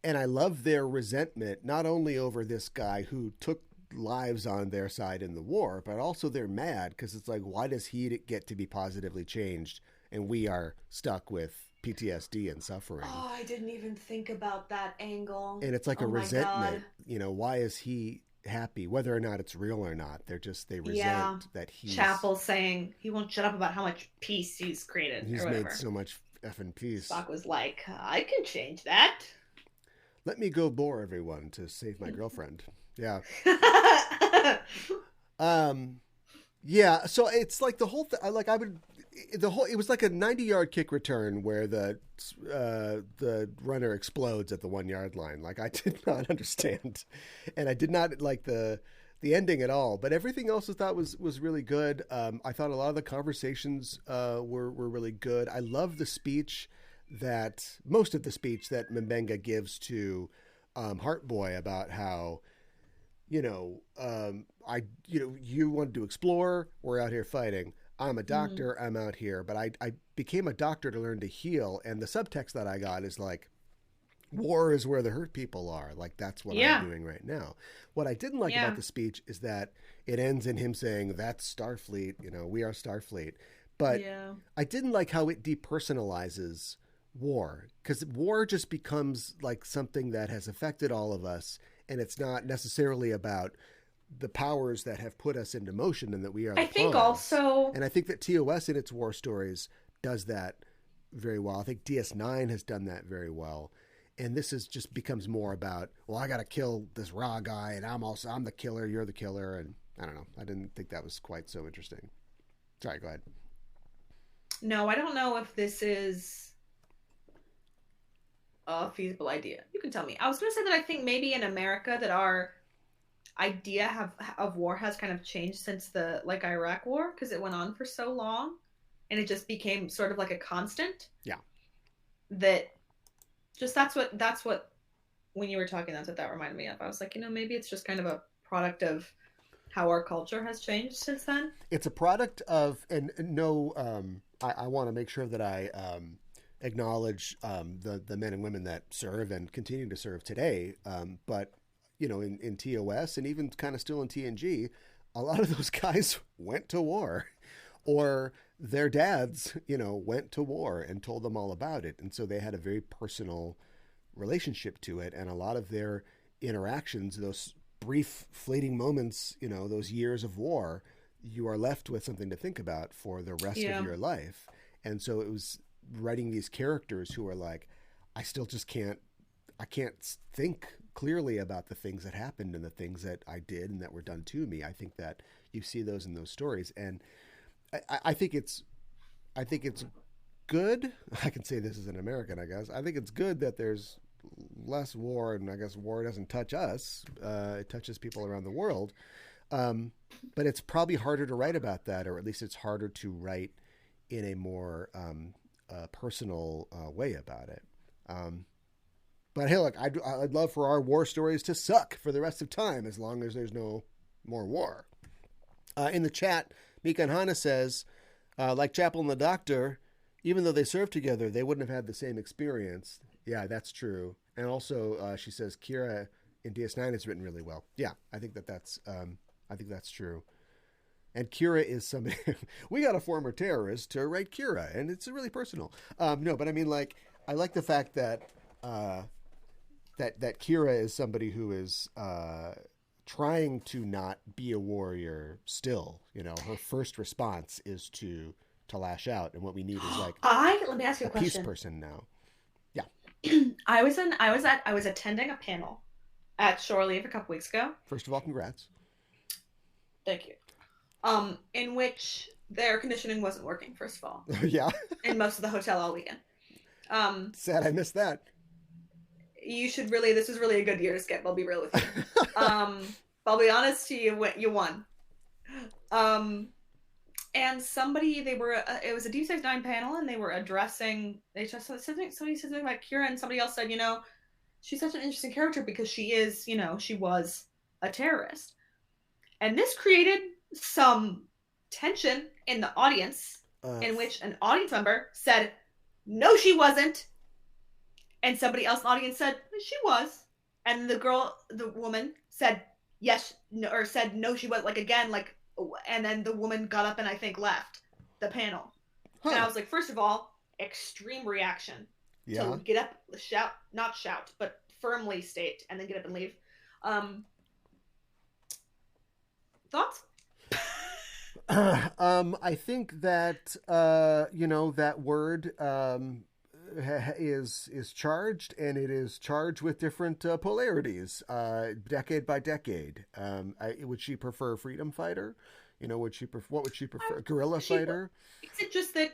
I love their resentment, not only over this guy who took lives on their side in the war, but also they're mad because it's like, why does he get to be positively changed and we are stuck with PTSD and suffering? Oh, I didn't even think about that angle. And it's like a resentment. Why is he happy, whether or not it's real or not. They Yeah. resent that Chapel saying he won't shut up about how much peace he's created or he's made whatever. so much effing peace. Spock was like, I can change that. Let me go bore everyone to save my girlfriend. Yeah. Um, yeah, so it's like the whole thing. Like I would, the whole. It was like a 90-yard kick return where the runner explodes at the 1 yard line. Like I did not understand, and I did not like the ending at all. But everything else I thought was really good. I thought a lot of the conversations were really good. I love the speech most of the speech that Mbenga gives to Heart Boy about how you wanted to explore. We're out here fighting. I'm a doctor. I'm out here, but I became a doctor to learn to heal. And the subtext that I got is like, war is where the hurt people are. Like that's what I'm doing right now. What I didn't like about the speech is that it ends in him saying, "That's Starfleet. We are Starfleet." But I didn't like how it depersonalizes war, because war just becomes like something that has affected all of us, and it's not necessarily about the powers that have put us into motion and that we are the I think pawns. also, and I think that TOS in its war stories does that very well. I think DS9 has done that very well. And this is just becomes more about, well, I got to kill this raw guy, and I'm the killer, you're the killer, and I don't know. I didn't think that was quite so interesting. Sorry, go ahead. no, I don't know if this is a feasible idea. You can tell me. I was going to say that I think maybe in America that our idea of war has kind of changed since the like Iraq war, because it went on for so long and it just became sort of like a constant. Yeah. That just that's what when you were talking, that's what that reminded me of. I was like, maybe it's just kind of a product of how our culture has changed since then. It's a product of, and no, I want to make sure that I acknowledge the men and women that serve and continue to serve today. But in TOS and even kind of still in TNG, a lot of those guys went to war, or their dads, went to war and told them all about it. And so they had a very personal relationship to it. And a lot of their interactions, those brief fleeting moments, those years of war, you are left with something to think about for the rest of your life. And so it was writing these characters who are like, I can't think clearly about the things that happened and the things that I did and that were done to me. I think that you see those in those stories. And I think it's good. I can say this as an American, I guess. I think it's good that there's less war, and I guess war doesn't touch us. It touches people around the world. But it's probably harder to write about that, or at least it's harder to write in a more personal way about it. But hey, look, I'd love for our war stories to suck for the rest of time, as long as there's no more war. In the chat, Mika and Hana says, like Chapel and the Doctor, even though they served together, they wouldn't have had the same experience. Yeah, that's true. And also, she says Kira in DS9 is written really well. Yeah, I think that's true. And Kira is somebody. We got a former terrorist to write Kira, and it's really personal. No, but I mean, like, I like the fact that that Kira is somebody who is trying to not be a warrior still. Her first response is to lash out, and what we need is like let me ask you a peace question. person now. Yeah. I was attending a panel at Shore Leave a couple weeks ago. First of all, congrats. Thank you. In which the air conditioning wasn't working, first of all. Yeah. In most of the hotel all weekend. Sad I missed that. This is really a good year to skip. I'll be real with you. I'll be honest to you, you won. And it was a D69 panel, and they were addressing, somebody said something about Kira, and somebody else said, she's such an interesting character because she is, she was a terrorist. And this created some tension in the audience, in which an audience member said, no, she wasn't. And somebody else in the audience said, she was. And the woman said, yes, no, or said, no, she was, like, again, like, and then the woman got up and I think left the panel. Huh. And I was like, first of all, extreme reaction to get up, not shout, but firmly state, and then get up and leave. Thoughts? I think that that word is charged, and it is charged with different polarities, decade by decade. Would she prefer freedom fighter? What would she prefer? Guerrilla fighter? Is it just that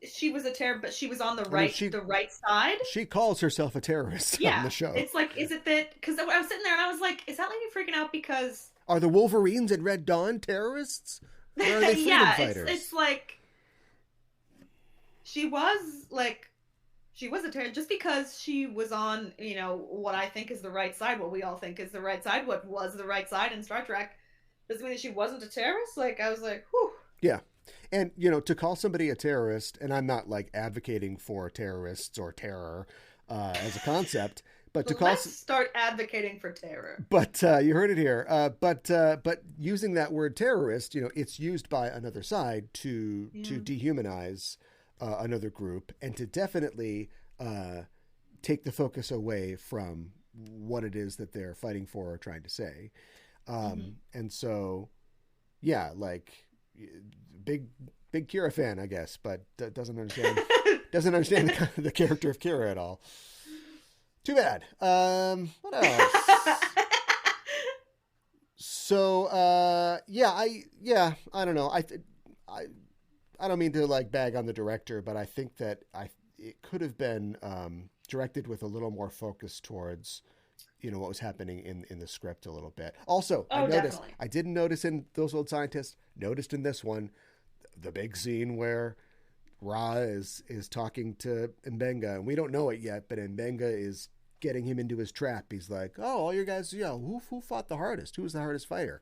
she was a terror, but she was on I mean, the right side? she calls herself a terrorist on Yeah, the show. it's like, is it that? Because I was sitting there and I was like, is that lady freaking out because? Are the Wolverines and Red Dawn terrorists? Or are they freedom Yeah, fighters? it's like she was like she was a terrorist just because she was on, what I think is the right side, what we all think is the right side, what was the right side in Star Trek, doesn't mean that she wasn't a terrorist. Like, I was like, whew. Yeah. And, to call somebody a terrorist, and I'm not like advocating for terrorists or terror as a concept, but to Let's start advocating for terror. But you heard it here. But using that word terrorist, it's used by another side to dehumanize another group, and to definitely take the focus away from what it is that they're fighting for or trying to say. And so, yeah, like big Kira fan, I guess, but doesn't understand the character of Kira at all. Too bad. What else? So, I don't know. I don't mean to like bag on the director, but I think that it could have been directed with a little more focus towards, what was happening in the script a little bit. Also, I didn't notice in Those Old Scientists, noticed in this one, the big scene where Ra is talking to Mbenga, and we don't know it yet, but Mbenga is getting him into his trap. He's like, "Oh, all your guys, who fought the hardest? Who was the hardest fighter?"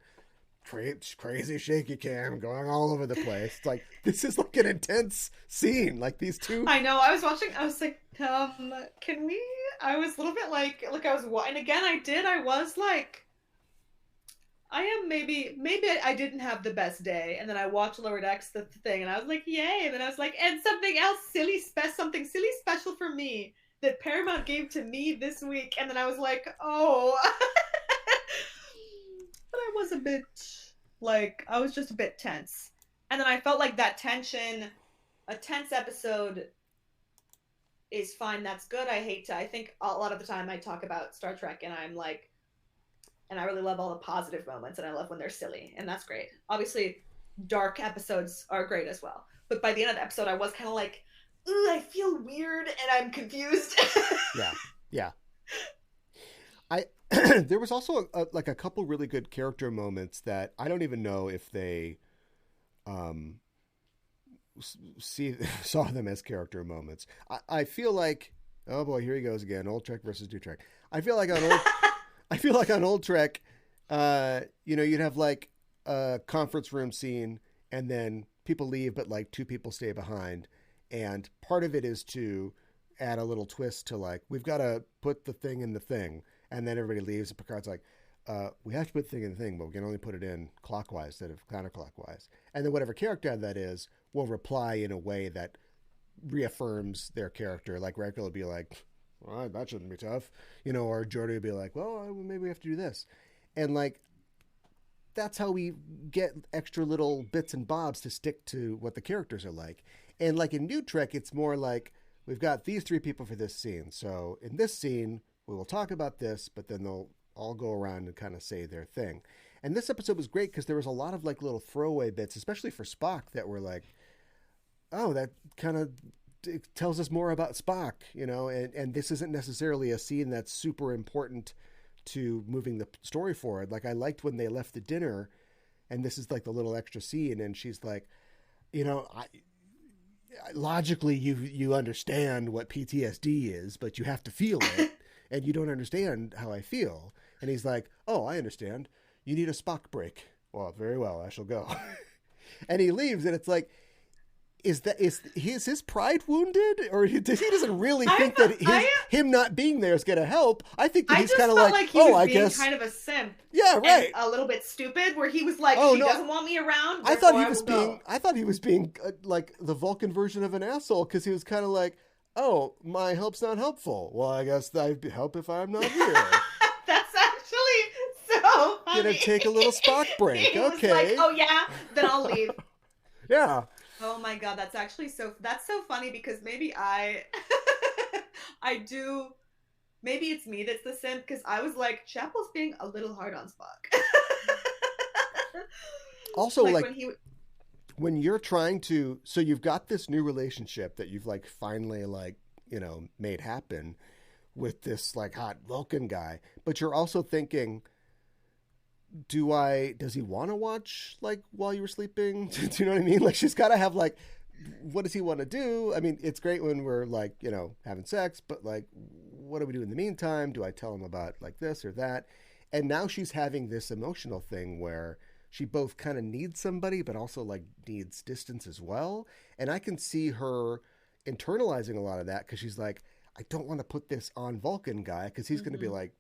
Crazy shaky cam going all over the place. It's like, this is like an intense scene. Like these two. I know. I was watching. I was like, can we? I was a little bit like I was, and again, I was like, I am maybe I didn't have the best day, and then I watched Lower Decks, the thing, and I was like, yay! And then I was like, and something else something silly special for me that Paramount gave to me this week, and then I was like, oh. But I was I was just a bit tense. And then I felt like that tension, a tense episode is fine, that's good. I think a lot of the time I talk about Star Trek and I'm like, and I really love all the positive moments, and I love when they're silly, and that's great. Obviously, dark episodes are great as well. But by the end of the episode, I was kind of like, ooh, I feel weird and I'm confused. Yeah. There was also a couple really good character moments that I don't even know if they saw them as character moments. I feel like, oh boy, here he goes again, old Trek versus new Trek. I feel like on old Trek, you'd have like a conference room scene, and then people leave, but like two people stay behind, and part of it is to add a little twist to like, we've got to put the thing in the thing. And then everybody leaves, and Picard's like, we have to put the thing in the thing, but we can only put it in clockwise instead of counterclockwise. And then whatever character that is will reply in a way that reaffirms their character. Like Riker will be like, well, that shouldn't be tough. Or Geordi will be like, well, maybe we have to do this. And like, that's how we get extra little bits and bobs to stick to what the characters are like. And like in New Trek, it's more like, we've got these three people for this scene. So in this scene, we will talk about this, but then they'll all go around and kind of say their thing. And this episode was great because there was a lot of like little throwaway bits, especially for Spock, that were like, oh, that kind of tells us more about Spock, and this isn't necessarily a scene that's super important to moving the story forward. Like, I liked when they left the dinner, and this is like the little extra scene, and she's like, logically you understand what PTSD is, but you have to feel it. And you don't understand how I feel. And he's like, oh, I understand. You need a Spock break. Well, very well, I shall go. And he leaves, and it's like, is his pride wounded? Or he doesn't really think that him not being there is going to help. I think that he's kind of like, oh, I guess. Kind of a simp. Yeah, right. A little bit stupid, where he was like, doesn't want me around. I thought he was being like the Vulcan version of an asshole, because he was kind of like, oh, my help's not helpful. Well, I guess I'd help if I'm not here. That's actually so gonna take a little Spock break. He was like, Okay. "Oh yeah, then I'll leave." Yeah. Oh my god, that's actually that's so funny because maybe I I do maybe it's me that's the simp because I was like Chapel's being a little hard on Spock. Also, Like like when he when you're trying to, so you've got this new relationship that you've like finally like made happen with this like hot Vulcan guy, but you're also thinking, does he want to watch like while you were sleeping? Do you know what I mean? Like she's got to have like, what does he want to do? I mean, it's great when we're like, having sex, but like, what do we do in the meantime? Do I tell him about like this or that? And now she's having this emotional thing where she both kind of needs somebody, but also like needs distance as well. And I can see her internalizing a lot of that because she's like, I don't want to put this on Vulcan guy because he's going to be like,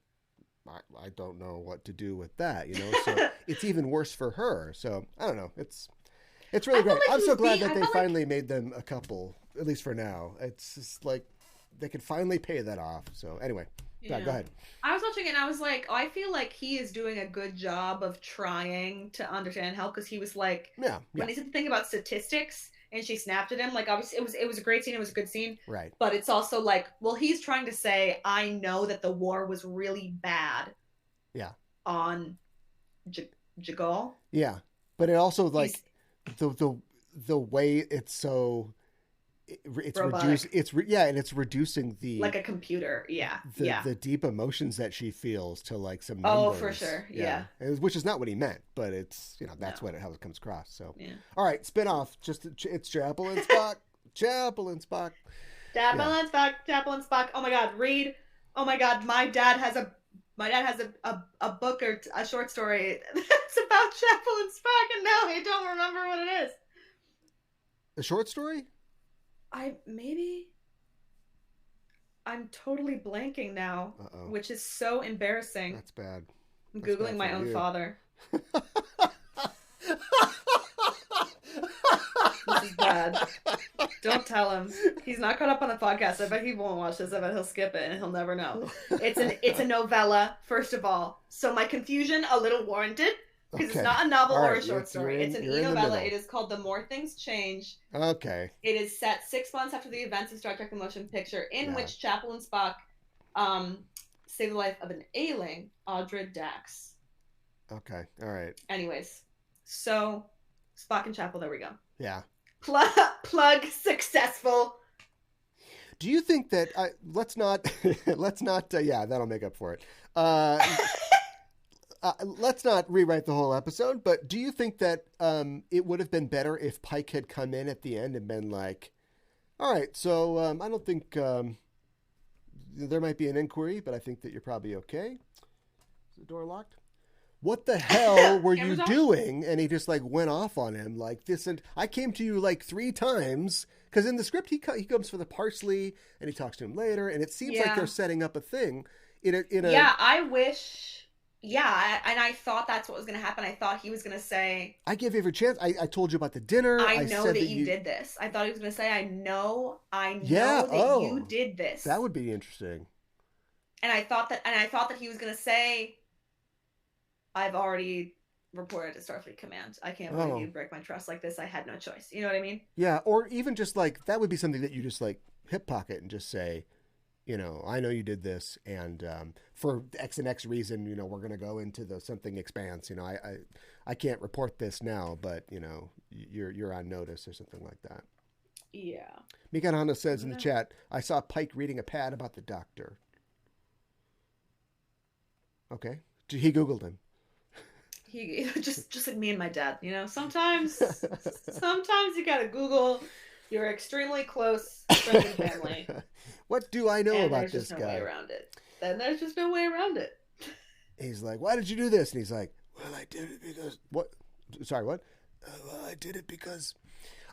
I don't know what to do with that, So it's even worse for her. So I don't know. It's really great. like I'm so glad being, that they finally made them a couple, at least for now. It's just like they could finally pay that off. So anyway, yeah, go ahead. I was watching it and I was like, oh, I feel like he is doing a good job of trying to understand and help because he was like, when he said the thing about statistics and she snapped at him, like obviously it was a great scene, it was a good scene, right? But it's also like, well, he's trying to say, I know that the war was really bad, on Jagal, but it also like the way it's so. It's reduced. And it's reducing the like a computer. The deep emotions that she feels to like some numbers. Oh, for sure. Yeah. Which is not what he meant, but it's that's how it comes across. So all right, spin off. It's Chapel and Spock. Chapel and Spock. And Spock. Chapel and Spock. Oh my God, read. Oh my God, my dad has a book or a short story that's about Chapel and Spock, and now I don't remember what it is. A short story? I'm totally blanking now. Uh-oh. Which is so embarrassing. That's bad. I'm Googling my own father. This is bad. Don't tell him. He's not caught up on the podcast. I bet he won't watch this. I bet he'll skip it and he'll never know. It's a novella, first of all. So my confusion, a little warranted. Because it's not a novel or a short story. It's an e-novella. It is called The More Things Change. Okay. It is set 6 months after the events of Star Trek: The Motion Picture, in which Chapel and Spock save the life of an ailing Audra Dax. Okay. All right. Anyways, so Spock and Chapel, there we go. Yeah. Plug successful. Do you think that let's not that'll make up for it. Let's not rewrite the whole episode, but do you think that it would have been better if Pike had come in at the end and been like, all right, so I don't think there might be an inquiry, but I think that you're probably okay. Is the door locked? What the hell were you doing? And he just like went off on him like this. And I came to you like 3 times because in the script, he comes for the parsley and he talks to him later. And it seems like they're setting up a thing I wish. Yeah, and I thought that's what was going to happen. I thought he was going to say, I gave you every chance. I told you about the dinner. I know that you did this. I thought he was going to say, I know that you did this. That would be interesting. And I thought that he was going to say, I've already reported to Starfleet Command. I can't believe you break my trust like this. I had no choice. You know what I mean? Yeah, or even just like, that would be something that you just like hip pocket and just say, I know you did this, and for X and X reason, we're going to go into the something expanse. I can't report this now, but you're on notice or something like that. Yeah. Mikan Hana says in the chat, I saw Pike reading a pad about the Doctor. Okay, he Googled him. He just like me and my dad. Sometimes you gotta Google your extremely close friends and family. What do I know about this guy? There's no way around it. Then there's just no way around it. He's like, why did you do this? And he's like, well, I did it because... What? Sorry, what? Well, I did it because...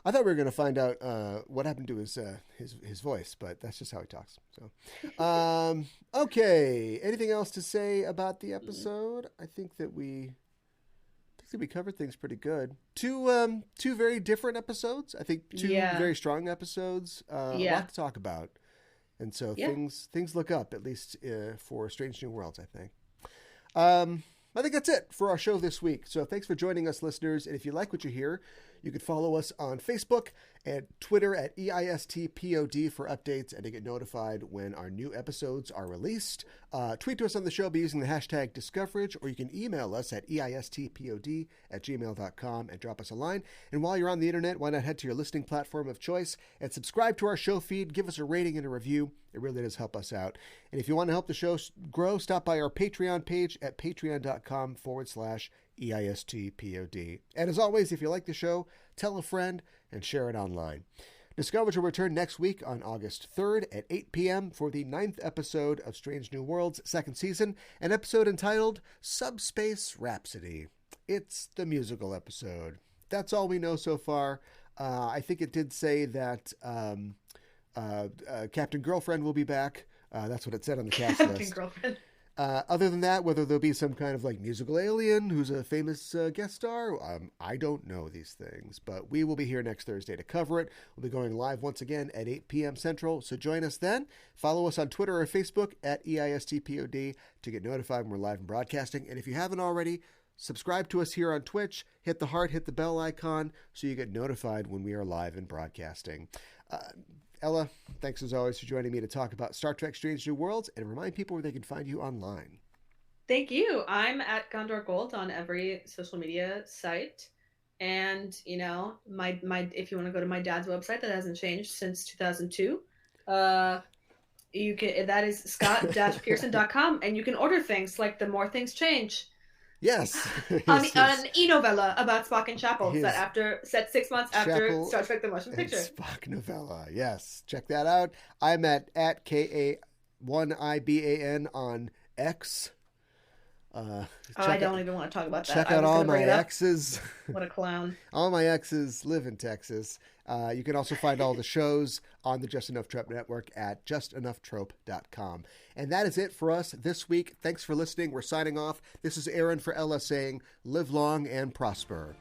I thought we were going to find out what happened to his voice, but that's just how he talks. So, okay. Anything else to say about the episode? I think that we covered things pretty good. Two very different episodes. I think two very strong episodes. A lot to talk about. And so things look up, at least for Strange New Worlds, I think. I think that's it for our show this week. So thanks for joining us, listeners. And if you like what you hear, you can follow us on Facebook and Twitter at EISTPOD for updates and to get notified when our new episodes are released. Tweet to us on the show by using the hashtag Discoverage, or you can email us at EISTPOD@gmail.com and drop us a line. And while you're on the internet, why not head to your listening platform of choice and subscribe to our show feed. Give us a rating and a review. It really does help us out. And if you want to help the show grow, stop by our Patreon page at patreon.com/EISTPOD. And as always, if you like the show, tell a friend and share it online. Discoverage will return next week on August 3rd at 8 p.m. for the 9th episode of Strange New Worlds' second season, an episode entitled Subspace Rhapsody. It's the musical episode. That's all we know so far. I think it did say that Captain Girlfriend will be back. That's what it said on the cast list. Captain Girlfriend. Other than that, whether there'll be some kind of like musical alien who's a famous guest star, I don't know these things. But we will be here next Thursday to cover it. We'll be going live once again at 8 p.m. Central, so join us then. Follow us on Twitter or Facebook at EISTPOD to get notified when we're live and broadcasting. And if you haven't already, subscribe to us here on Twitch. Hit the heart, hit the bell icon so you get notified when we are live and broadcasting. Ella, thanks as always for joining me to talk about Star Trek Strange New Worlds and remind people where they can find you online. Thank you. I'm at Gondor Gold on every social media site. And, you know, my if you want to go to my dad's website, that hasn't changed since 2002. You can, that is scott-pearson.com, and you can order things like The More Things Change. Yes. An e-novella about Spock and Chapel set 6 months after Star Trek The Motion Picture. Spock novella. Yes. Check that out. I'm at KA1IBAN on X. I don't even want to talk about that. Check out all my exes. What a clown. All my exes live in Texas. You can also find all the shows on the Just Enough Trope Network at justenough.trope.com. And that is it for us this week. Thanks for listening. We're signing off. This is Aaron for Ella saying, live long and prosper.